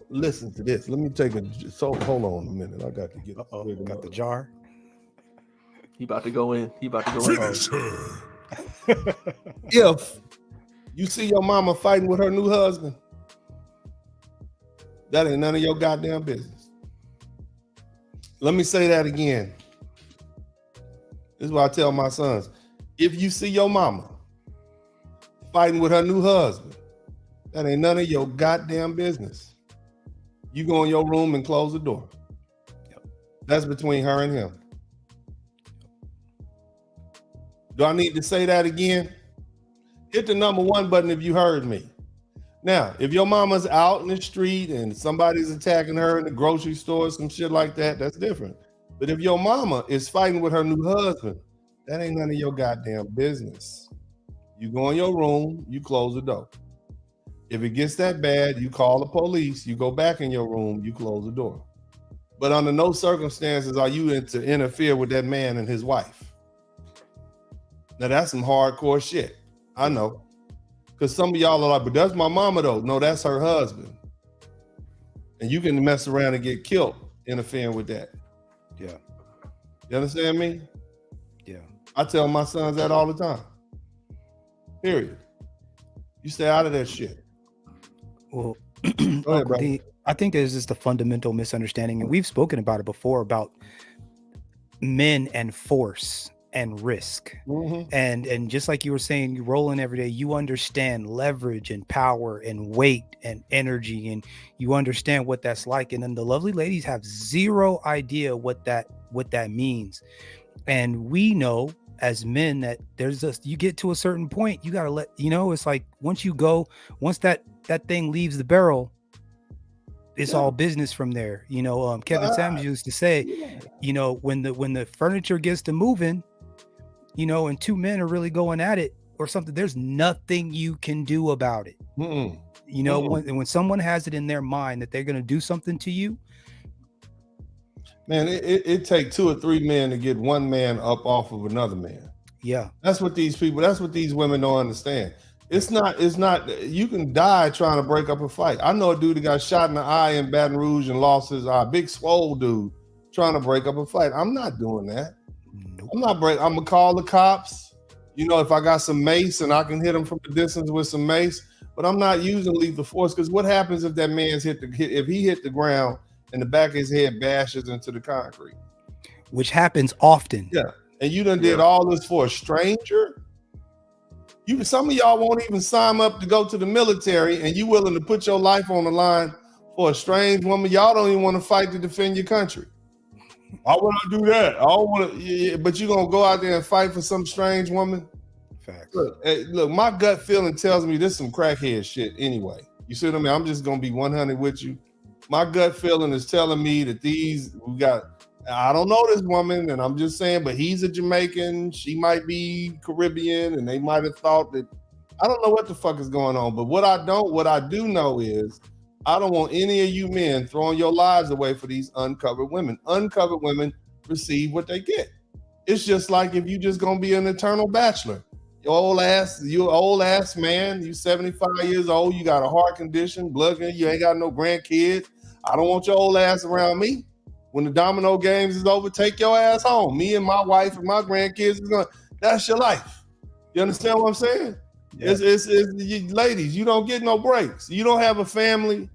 listen to this. Let me hold on a minute. I got to get got the jar. He about to go in. Finish her. If you see your mama fighting with her new husband, that ain't none of your goddamn business. Let me say that again. This is what I tell my sons. If you see your mama fighting with her new husband, that ain't none of your goddamn business. You go in your room and close the door. That's between her and him. Do I need to say that again? Hit the number 1 button if you heard me. Now, if your mama's out in the street and somebody's attacking her in the grocery store, some shit like that, that's different. But if your mama is fighting with her new husband, that ain't none of your goddamn business. You go in your room, you close the door. If it gets that bad, you call the police, you go back in your room, you close the door. But under no circumstances are you to interfere with that man and his wife. Now that's some hardcore shit. I know. Because some of y'all are like, but that's my mama though. No, that's her husband. And you can mess around and get killed interfering with that. Yeah. You understand me? Yeah. I tell my sons that all the time. Period. You stay out of that shit. Well, Go ahead, brother. I think there's just a fundamental misunderstanding, and we've spoken about it before, about men and force and risk. And just like you were saying, you roll in every day, you understand leverage and power and weight and energy, and you understand what that's like. And then the lovely ladies have zero idea what that means. And we know as men that there's just, you get to a certain point, you got to let, it's like once that thing leaves the barrel, it's all business from there. Kevin Samuels used to say, when the furniture gets to moving, and two men are really going at it or something, there's nothing you can do about it. When someone has it in their mind that they're going to do something to you, man, it takes 2 or 3 men to get one man up off of another man. Yeah. That's what these women don't understand. It's not, you can die trying to break up a fight. I know a dude that got shot in the eye in Baton Rouge and lost his eye, big swole dude trying to break up a fight. I'm not doing that. Nope. I'm gonna call the cops. If I got some mace and I can hit him from the distance with some mace, but I'm not using lethal force, because what happens if that man's if he hit the ground and the back of his head bashes into the concrete? Which happens often. Yeah. And you done did all this for a stranger? Some of y'all won't even sign up to go to the military, and you willing to put your life on the line for a strange woman. Y'all don't even want to fight to defend your country. Why would I do that? I don't want to, but you gonna go out there and fight for some strange woman? Facts. Look, my gut feeling tells me this is some crackhead shit anyway. You see what I mean? I'm just gonna be 100 with you. My gut feeling is telling me that I don't know this woman, and I'm just saying, but he's a Jamaican, she might be Caribbean, and they might have thought that, I don't know what the fuck is going on. But what I do know is, I don't want any of you men throwing your lives away for these uncovered women. Uncovered women receive what they get. It's just like if you just gonna be an eternal bachelor. You old ass man, you 75 years old, you got a heart condition, blood, you ain't got no grandkids. I don't want your old ass around me. When the domino games is over, take your ass home. Me and my wife and my grandkids that's your life. You understand what I'm saying? Yeah. Ladies, you don't get no breaks. You don't have a family.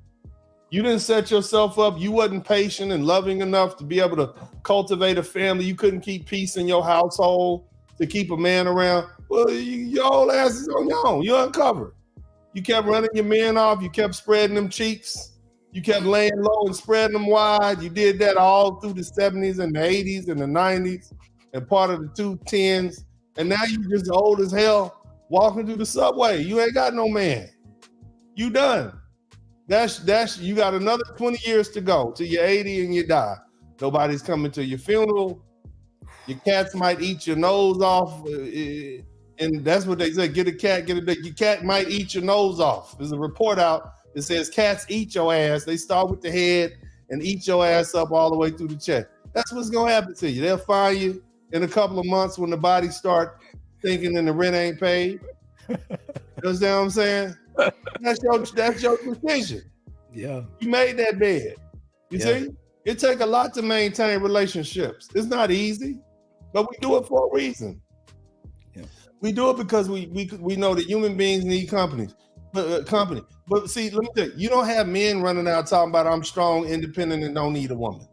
You didn't set yourself up. You wasn't patient and loving enough to be able to cultivate a family. You couldn't keep peace in your household to keep a man around. Well, your old ass is on your own. You're uncovered. You kept running your men off. You kept spreading them cheeks. You kept laying low and spreading them wide. You did that all through the 70s and the 80s and the 90s and part of the 2010s. And now you just old as hell walking through the subway. You ain't got no man. You done. That's you got another 20 years to go till you're 80 and you die. Nobody's coming to your funeral. Your cats might eat your nose off. And that's what they say. Get a cat, your cat might eat your nose off. There's a report out. It says cats eat your ass. They start with the head and eat your ass up all the way through the chest. That's what's gonna happen to you. They'll find you in a couple of months when the bodies start thinking and the rent ain't paid. You understand what I'm saying? That's your decision. Yeah. You made that bed. You see? It takes a lot to maintain relationships. It's not easy, but we do it for a reason. Yeah. We do it because we know that human beings need company. But see, let me tell you, you don't have men running out talking about I'm strong, independent, and don't need a woman.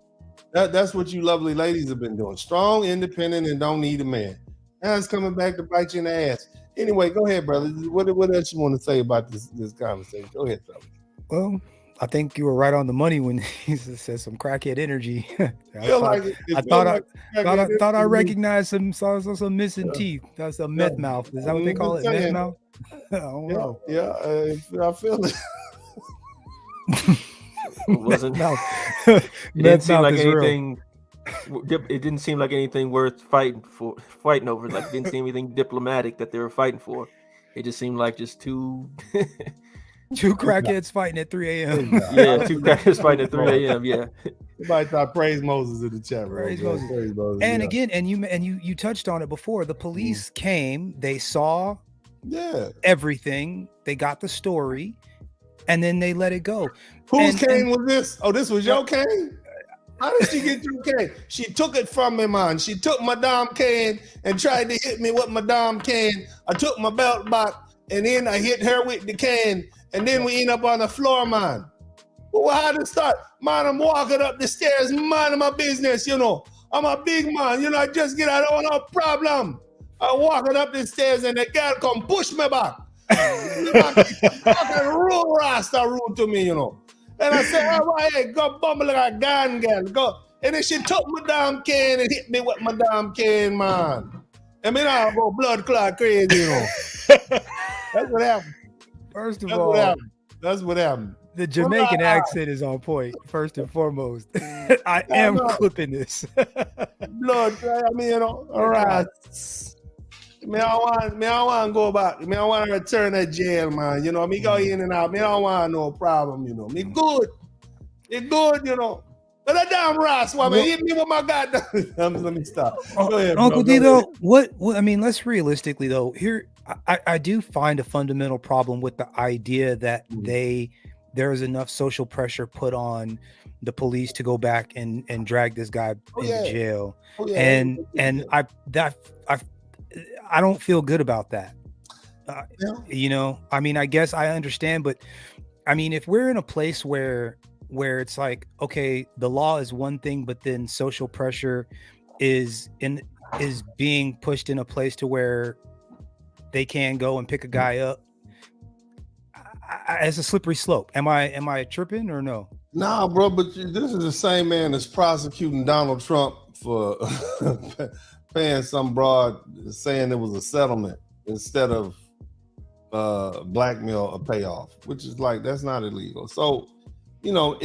That's what you lovely ladies have been doing. Strong, independent, and don't need a man. Now it's coming back to bite you in the ass. Anyway, go ahead, brother. What else you want to say about this conversation? Go ahead, brother. Well, I think you were right on the money when he said some crackhead energy. I thought I recognized some missing teeth. That's a meth mouth. Is that what they call it? Meth mouth? I don't know. Yeah, I feel it. It wasn't. It didn't seem like anything. It didn't seem like anything worth fighting over. Like it didn't seem anything diplomatic that they were fighting for. It just seemed like just two crackheads fighting at 3 a.m. Yeah, two crackheads fighting at 3 a.m. Yeah. Somebody thought praise Moses in the chat room. Praise Moses. Praise Moses. And yeah. again, and you touched on it before. The police came, they saw Yeah. everything, they got the story, and then they let it go. Whose cane was this? Oh, this was your cane? How did she get your cane? She took it from me, man. She took my damn cane and tried to hit me with my damn cane. I took my belt back and then I hit her with the cane. And then we end up on the floor, man. Well, how did it start? Man, I'm walking up the stairs, minding my business, you know. I'm a big man, you know, I just get out, I don't want no problem. I'm walking up the stairs and the girl come push me back. Fucking real rasta rude to me, you know. And I said, oh, hey, go bumble like a gun girl, go. And then she took my damn cane and hit me with my damn cane, man. I mean, I go blood clot crazy, you know. That's what happened. First of That's all, what happened. That's what happened. the Jamaican accent is on point, first and foremost. I am clipping this. Blood, I mean, you know, all right. Me I want to go back. Me I want to return to jail, man. You know, me go in and out. Me don't want no problem, you know. Me good. It good, you know. But that damn Ross woman hit me with my goddamn. Let me stop. Go ahead, Uncle bro. D, though, what I mean, let's realistically though, here I do find a fundamental problem with the idea that there is enough social pressure put on the police to go back and drag this guy into jail. And I don't feel good about that. You know, I mean, I guess I understand, but I mean, if we're in a place where it's like, okay, the law is one thing, but then social pressure is being pushed in a place to where they can go and pick a guy up, it's a slippery slope. Am I tripping or no? Nah, bro, but this is the same man that's prosecuting Donald Trump for paying some broad saying it was a settlement instead of blackmail or payoff, which is like, that's not illegal. So, you know,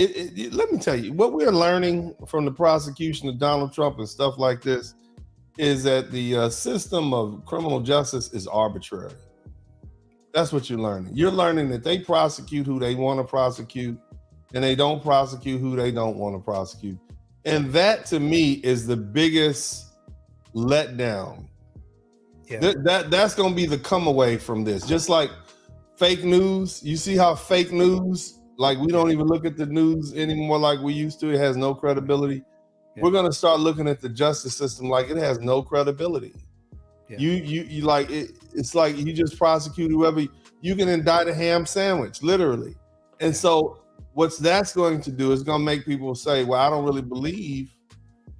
let me tell you, what we're learning from the prosecution of Donald Trump and stuff like this is that the system of criminal justice is arbitrary. That's what you're learning. You're learning that they prosecute who they want to prosecute and they don't prosecute who they don't want to prosecute. And that to me is the biggest letdown. Yeah. That's going to be the come away from this. Just like fake news, you see how fake news, like we don't even look at the news anymore like we used to. It has no credibility. Yeah. We're going to start looking at the justice system like it has no credibility. Yeah. You like it's like you just prosecute whoever. You can indict a ham sandwich, literally. And so what that's going to do is going to make people say, well, I don't really believe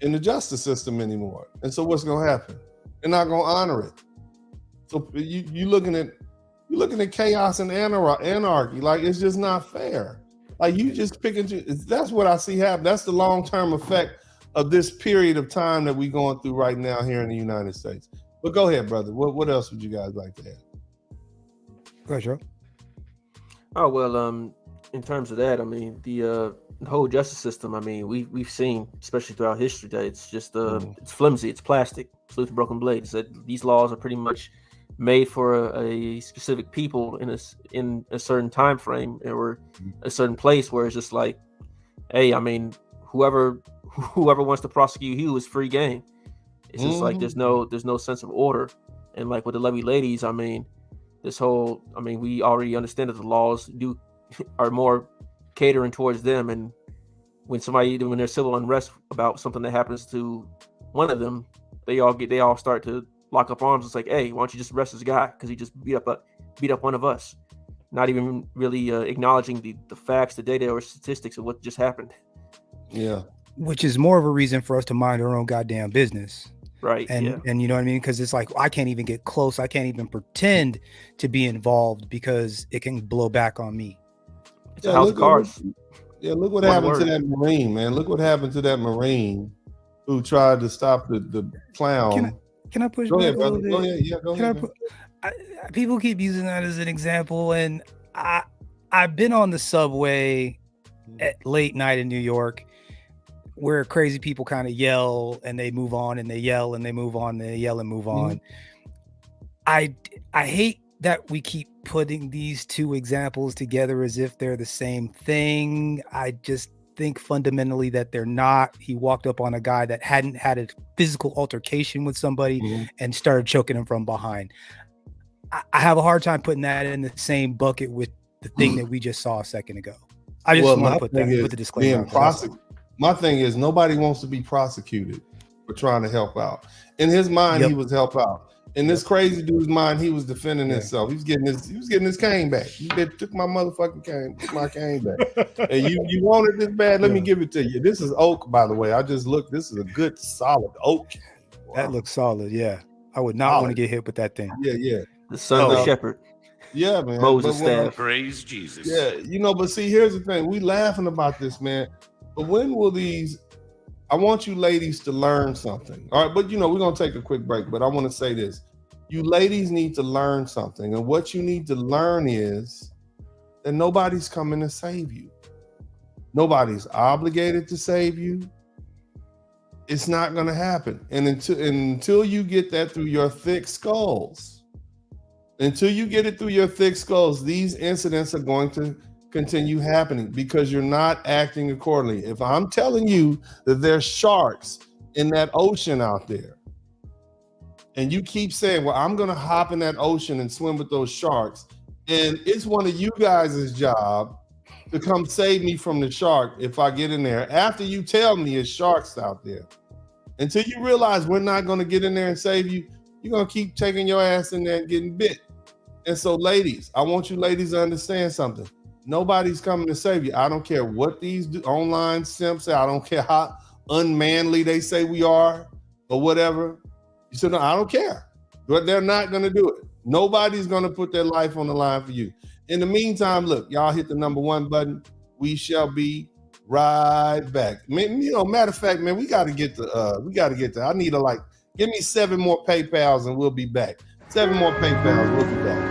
in the justice system anymore. And so what's going to happen? They're not going to honor it. So you're looking at chaos and anarchy. Like, it's just not fair. Like, you just pick and choose. That's what I see happen. That's the long-term effect of this period of time that we're going through right now here in the United States. But go ahead, brother. What else would you guys like to add? Go ahead, Joe. Oh, well, in terms of that, I mean, the whole justice system, I mean, we've seen, especially throughout history, that it's just it's flimsy, it's plastic, it's with broken blades. That these laws are pretty much made for a specific people in a certain time frame or a certain place where it's just like, hey, I mean, whoever wants to prosecute you is free game. It's just like there's no sense of order. And like with the Levy ladies, I mean, we already understand that the laws are more catering towards them. And when there's civil unrest about something that happens to one of them, they all start to lock up arms. It's like, hey, why don't you just arrest this guy because he just beat up one of us, not even really acknowledging the facts, the data, or statistics of what just happened. Yeah, which is more of a reason for us to mind our own goddamn business. Right. And you know what I mean? Because it's like, I can't even get close. I can't even pretend to be involved because it can blow back on me. It's a house of cards. Look what happened to that Marine, man. Look what happened to that Marine who tried to stop the clown. Can I push back ahead, a little bit? Go ahead. Yeah, go ahead. People keep using that as an example, and I've been on the subway at late night in New York, where crazy people kind of yell and they move on, and they yell and they move on, and they yell and move on. I hate that we keep putting these two examples together as if they're the same thing. think fundamentally that they're not. He walked up on a guy that hadn't had a physical altercation with somebody and started choking him from behind. I have a hard time putting that in the same bucket with the thing that we just saw a second ago. I just want to put the disclaimer. My thing is, nobody wants to be prosecuted for trying to help out. In his mind, he was help out. In this crazy dude's mind, he was defending himself. He was getting his cane back. You took my motherfucking cane, took my cane back. And you wanted this bad. Let me give it to you. This is oak, by the way. I just looked. This is a good, solid oak. Wow. That looks solid. Yeah, I would not want to get hit with that thing. Yeah. The son of the shepherd. Yeah, man. Moses staff. Praise Jesus. Yeah, but see, here's the thing. We laughing about this, man. But when will these? I want you ladies to learn something. All right, but we're gonna take a quick break. But I want to say this: you ladies need to learn something, and what you need to learn is that nobody's coming to save you. Nobody's obligated to save you. It's not gonna happen, and until you get that through your thick skulls, these incidents are going to continue happening because you're not acting accordingly. If I'm telling you that there's sharks in that ocean out there, and you keep saying, well, I'm going to hop in that ocean and swim with those sharks, and it's one of you guys' job to come save me from the shark if I get in there, after you tell me it's sharks out there, until you realize we're not going to get in there and save you, you're going to keep taking your ass in there and getting bit. And so, ladies, I want you ladies to understand something. Nobody's coming to save you. I don't care what these online simps say. I don't care how unmanly they say we are or whatever. You said, no, I don't care. But they're not going to do it. Nobody's going to put their life on the line for you. In the meantime, look, y'all hit the number 1 button. We shall be right back. Matter of fact, man, we got to get to, I need give me 7 more PayPals and we'll be back. 7 more PayPals, we'll be back.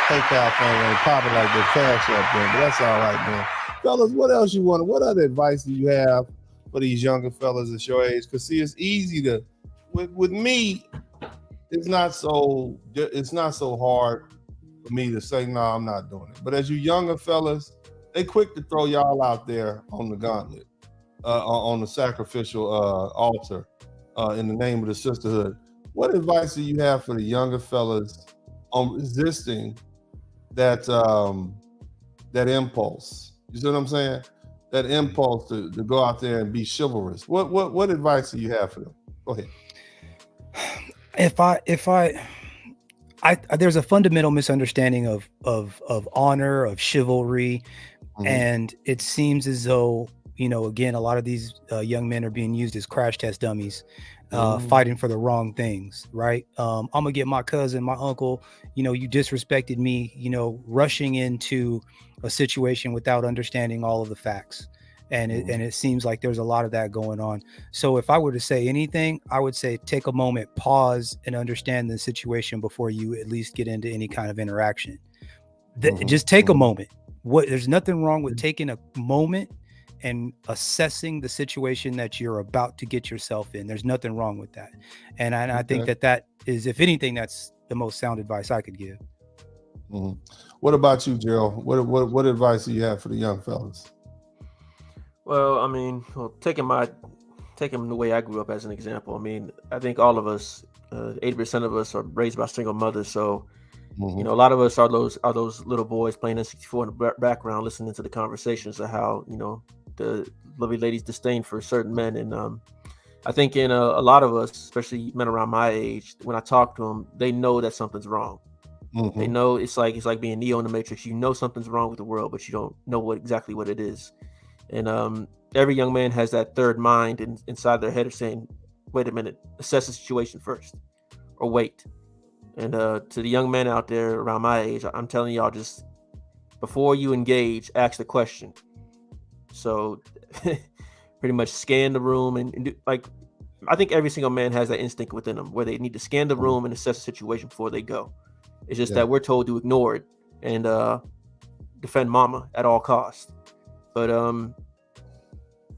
PayPal thing ain't popping like the Cash App thing, but that's all right, man. Fellas, what else you want? What other advice do you have for these younger fellas at your age? Because see, it's easy to, with me, it's not so hard for me to say, no, I'm not doing it. But as you younger fellas, they quick to throw y'all out there on the gauntlet, on the sacrificial altar, in the name of the sisterhood. What advice do you have for the younger fellas on resisting that impulse? You see what I'm saying? That impulse to go out there and be chivalrous. What advice do you have for them? Go ahead. There's a fundamental misunderstanding of honor, of chivalry, and it seems as though, again, a lot of these young men are being used as crash test dummies, fighting for the wrong things, right? I'm gonna get my cousin, my uncle, you disrespected me, rushing into a situation without understanding all of the facts. And it seems like there's a lot of that going on. So if I were to say anything, I would say take a moment, pause, and understand the situation before you at least get into any kind of interaction. Just take a moment. There's nothing wrong with taking a moment and assessing the situation that you're about to get yourself in. There's nothing wrong with that. And I think that is, if anything, that's the most sound advice I could give. Mm-hmm. What about you, Gerald? What advice do you have for the young fellas? Well, I mean, taking the way I grew up as an example. I mean, I think all of us, 80% of us are raised by single mothers. So, you know, a lot of us are those little boys playing N64 in the background, listening to the conversations of how, you know, the lovely ladies' disdain for certain men. And I think in a lot of us, especially men around my age, when I talk to them, they know that something's wrong. They know it's like being Neo in the Matrix. You know something's wrong with the world, but you don't know exactly what it is. And every young man has that third mind inside their head of saying, wait a minute, assess the situation first, or wait. And to the young men out there around my age, I'm telling y'all, just before you engage, ask the question. So pretty much scan the room and do, like, I think every single man has that instinct within them where they need to scan the room and assess the situation before they go. It's just that we're told to ignore it and defend mama at all costs. But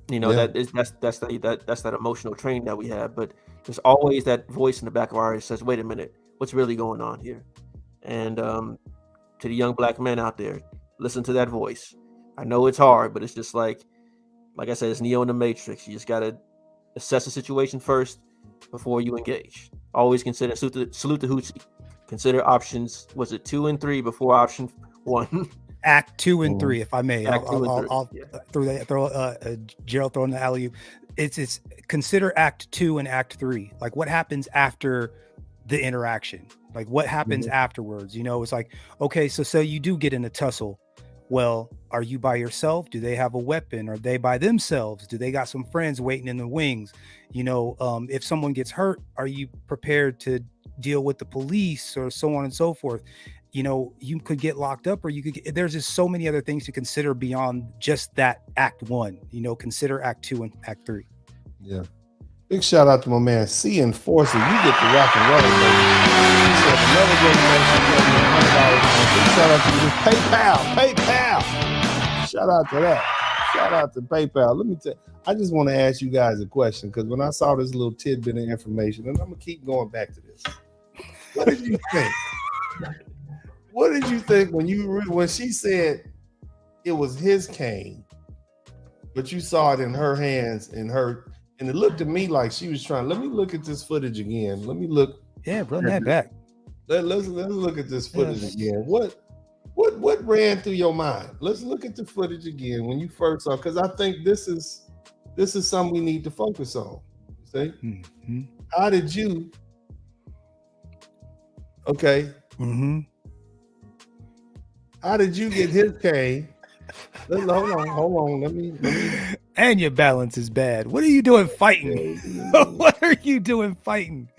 you know, that's that emotional training that we have. But there's always that voice in the back of our head that says, wait a minute, what's really going on here? And to the young black men out there, listen to that voice. I know it's hard, but it's just like I said, it's Neo in the Matrix. You just gotta assess the situation first before you engage. Always consider, salute the Hoochie. Consider options, was it 2 and 3 before option 1? Act 2 and 3, if I may. I'll throw Gerald throwing the alley-oop. It's consider Act 2 and Act 3. Like, what happens after the interaction? Like, what happens afterwards? You know, it's like, okay, so you do get in a tussle. Well, are you by yourself? Do they have a weapon? Are they by themselves? Do they got some friends waiting in the wings? You know, if someone gets hurt, are you prepared to deal with the police or so on and so forth? You know, you could get locked up, or you could get, there's just so many other things to consider beyond just that Act 1. You know, consider Act 2 and Act 3. Yeah. Big shout out to my man C Enforcer. You get the rock and roll, baby. He said another $100. Big shout out to you. PayPal. Shout out to that. Shout out to PayPal. Let me tell you, I just want to ask you guys a question, because when I saw this little tidbit of information, and I'm gonna keep going back to this. What did you think? What did you think when she said it was his cane, but you saw it in her hands and it looked to me like she was trying. Let me look at this footage again. Let me look. Yeah, run that back. Let's look at this footage again. What ran through your mind? Let's look at the footage again when you first saw, because I think this is something we need to focus on. See? How did you? Okay. How did you get his cane? Hold on. Let me. And your balance is bad. What are you doing fighting? What are you doing fighting?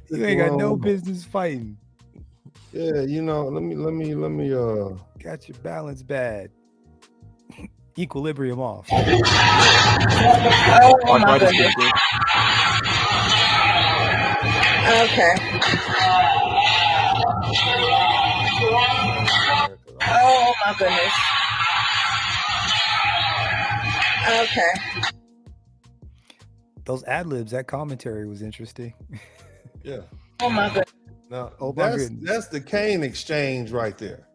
You ain't got no business fighting. Yeah, you know, let me got your balance bad. Equilibrium off. Oh my goodness. Okay. Oh my goodness. Okay. Those ad-libs, that commentary was interesting. Yeah. Oh my goodness. Now, that's the cane exchange right there.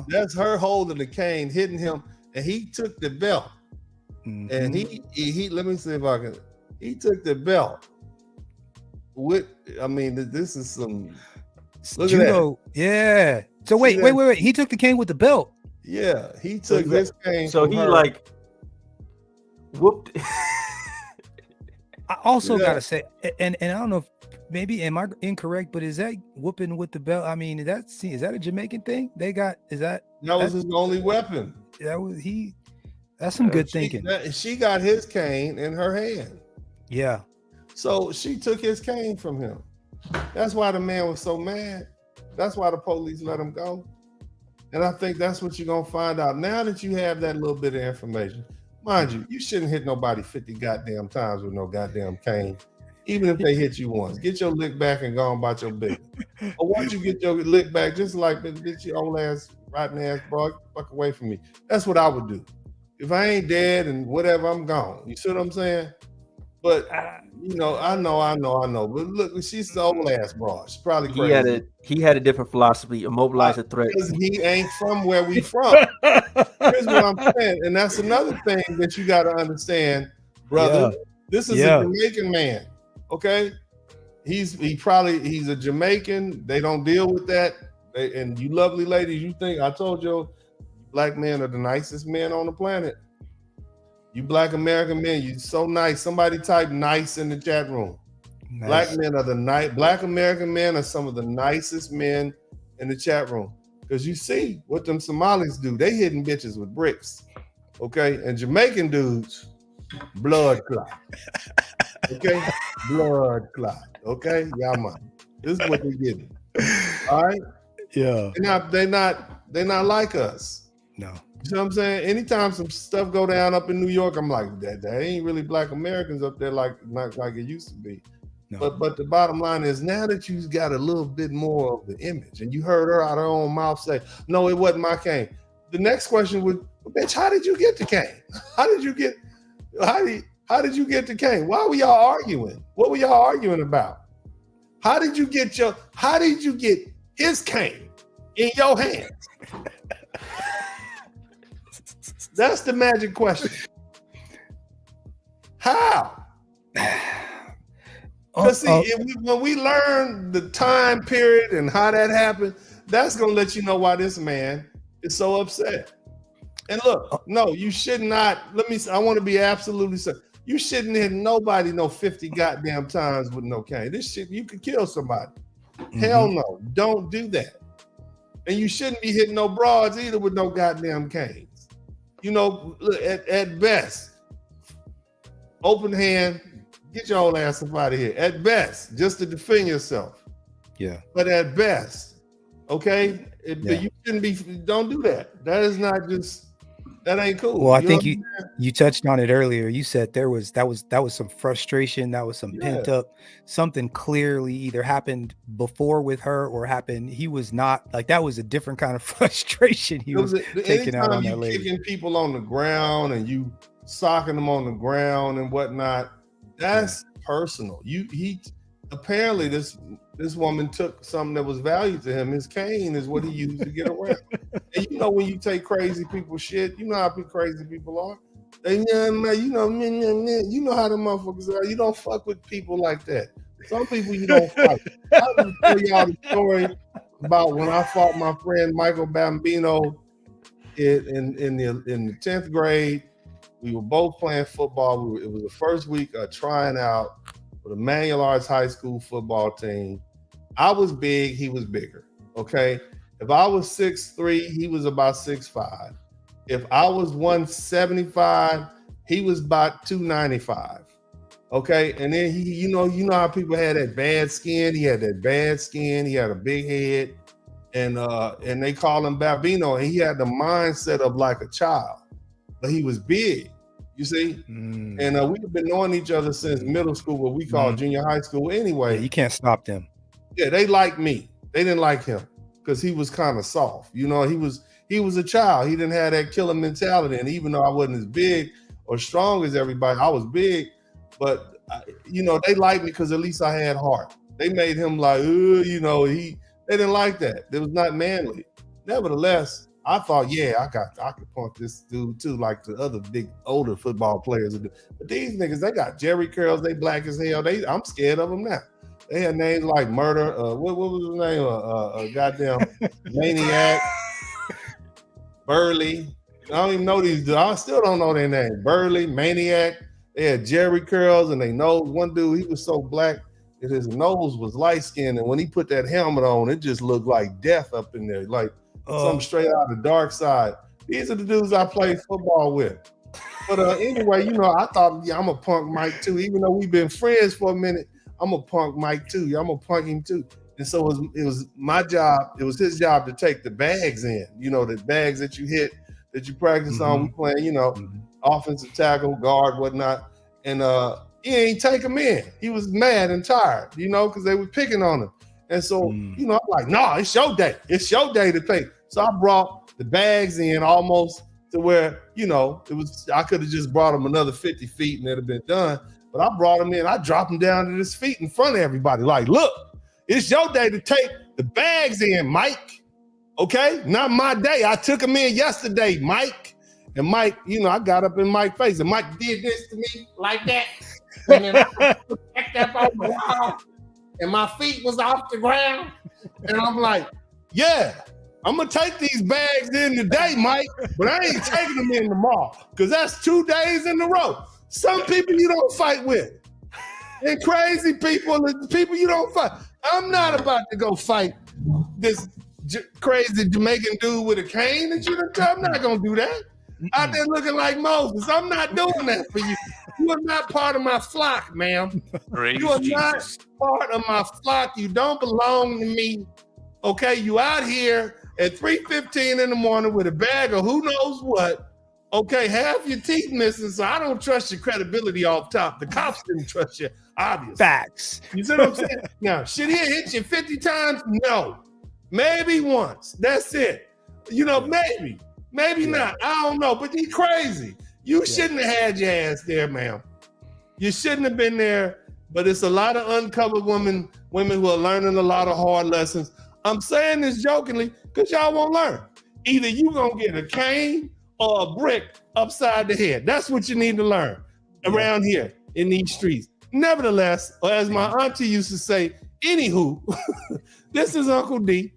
That's her holding the cane, hitting him, and he took the belt. And he let me see if I can. He took the belt. This is some look judo. At that. Yeah. So wait. He took the cane with the belt. Yeah, he took this cane. So he like whooped. I also gotta say, and I don't know if maybe am I incorrect, but is that whooping with the belt? I mean, is that a Jamaican thing? That was his only weapon. That's some good thinking. She got his cane in her hand. Yeah. So she took his cane from him. That's why the man was so mad. That's why the police let him go. And I think that's what you're gonna find out now that you have that little bit of information. Mind you, you shouldn't hit nobody 50 goddamn times with no goddamn cane. Even if they hit you once, get your lick back and go on about your business. Or once you get your lick back, just like bitch, your old ass, rotten ass, bro, fuck away from me. That's what I would do. If I ain't dead and whatever, I'm gone. You see what I'm saying? But you know. But look, she's an old ass broad. She's probably crazy. He had a different philosophy, immobilize a threat. Because he ain't from where we from. Here's what I'm saying, and that's another thing that you got to understand, brother. Yeah. This is a Jamaican man, okay? He's a Jamaican. They don't deal with that. And you lovely ladies, you think I told you, black men are the nicest men on the planet. You black American men, you so nice. Somebody type nice in the chat room. Nice. Black American men are some of the nicest men in the chat room. Because you see what them Somalis do. They hitting bitches with bricks. Okay? And Jamaican dudes, blood clot. Okay? Blood clot. Okay? Yeah, man. This is what they're getting. All right? Yeah. They're not like us. No. You know what I'm saying? Anytime some stuff go down up in New York, I'm like, that ain't really black Americans up there like it used to be. No. But the bottom line is, now that you've got a little bit more of the image, and you heard her out of her own mouth say, no, it wasn't my cane. The next question would, bitch, how did you get the cane? How did you get the cane? Why were y'all arguing? What were y'all arguing about? How did you get his cane in your hands? That's the magic question. How? Because when we learn the time period and how that happened, that's going to let you know why this man is so upset. And look, no, you should not. I want to be absolutely certain. You shouldn't hit nobody 50 goddamn times with no cane. This shit, you could kill somebody. Mm-hmm. Hell no, don't do that. And you shouldn't be hitting no broads either with no goddamn canes. You know, at best, open hand, get your old ass up out of here. At best, just to defend yourself. Yeah. But at best, okay, you shouldn't be. Don't do that. That is not just. That ain't cool. Well, I think you touched on it earlier. You said that was some frustration. That was some pent up. Something clearly either happened before with her or happened. He was not like, that was a different kind of frustration he was taking out on that lady. Kicking people on the ground and you socking them on the ground and whatnot. That's personal. Apparently this woman took something that was valued to him. His cane is what he used to get around. And you know, when you take crazy people's shit, you know how crazy people are. You know how the motherfuckers are. You don't fuck with people like that. Some people you don't fight. I'll just tell y'all the story about when I fought my friend Michael Bambino in the 10th grade. We were both playing football. It was the first week of trying out for the Manual Arts High School football team. I was big, he was bigger, okay? If I was 6'3", he was about 6'5". If I was 175, he was about 295, okay? And then he, you know how people had that bad skin? He had that bad skin, he had a big head, and they call him Bambino, and he had the mindset of like a child, but he was big. You see? And we've been knowing each other since middle school, what we call junior high school anyway. Yeah, you can't stop them. Yeah, they like me. They didn't like him because he was kind of soft. You know, he was a child. He didn't have that killer mentality. And even though I wasn't as big or strong as everybody, I was big. But, they liked me because at least I had heart. They made him like, they didn't like that. It was not manly. Nevertheless, I thought, I could punk this dude too, like the other big older football players. But these niggas, they got Jerry curls, they black as hell. I'm scared of them now. They had names like Murder. What was his name? Goddamn Maniac, Burley. I don't even know these dudes. I still don't know their name. Burley, Maniac. They had Jerry curls, and they nose. One dude, he was so black that his nose was light skinned, and when he put that helmet on, it just looked like death up in there, like. Something straight out of the dark side. These are the dudes I played football with. But anyway, I thought, I'm a punk Mike too. Even though we've been friends for a minute, I'm a punk Mike too. I'm a punk him too. And so it was my job. It was his job to take the bags in. The bags that you hit, that you practice on. We playing, offensive tackle, guard, whatnot. And he ain't take them in. He was mad and tired, because they were picking on him. And so, I'm like, no, it's your day. It's your day to play. So I brought the bags in almost to where, you know, I could have just brought him another 50 feet and it'd have been done. But I brought him in, I dropped him down to his feet in front of everybody. Like, look, it's your day to take the bags in, Mike. Okay? Not my day. I took him in yesterday, Mike. And Mike, you know, I got up in Mike's face and Mike did this to me like that. And then I backed up on the wall and my feet was off the ground. And I'm like, yeah, I'm gonna take these bags in today, Mike, but I ain't taking them in tomorrow because that's 2 days in a row. Some people you don't fight with. And crazy people, people you don't fight. I'm not about to go fight this crazy Jamaican dude with a cane that you done. I'm not gonna do that. Out there looking like Moses. I'm not doing that for you. You are not part of my flock, ma'am. You are not part of my flock. You don't belong to me. Okay, you out here at 3:15 in the morning with a bag of who knows what. Okay, half your teeth missing, so I don't trust your credibility off top. The cops didn't trust you, obviously. Facts. You see what I'm saying? Now, should he hit you 50 times? No. Maybe once. That's it. You know, maybe. Maybe not. I don't know, but he's crazy. You shouldn't have had your ass there, ma'am. You shouldn't have been there, but it's a lot of uncovered women who are learning a lot of hard lessons. I'm saying this jokingly because y'all won't learn. Either you gonna get a cane or a brick upside the head. That's what you need to learn around here in these streets. Nevertheless, or as my auntie used to say, anywho, this is Uncle D.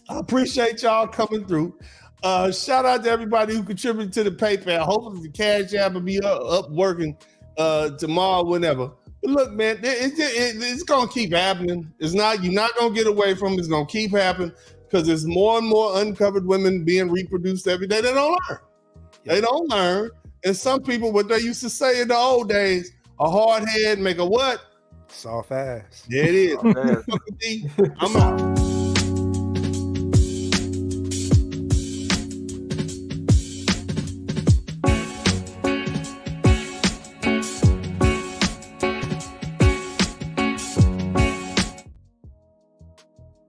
I appreciate y'all coming through. Shout out to everybody who contributed to the PayPal. Hopefully the Cash App will be up working tomorrow, whenever. But look, man, it's gonna keep happening. You're not gonna get away from it. It's gonna keep happening because there's more and more uncovered women being reproduced every day. They don't learn. They don't learn. And some people, what they used to say in the old days, a hard head make a what? Soft ass. There it is. I'm out.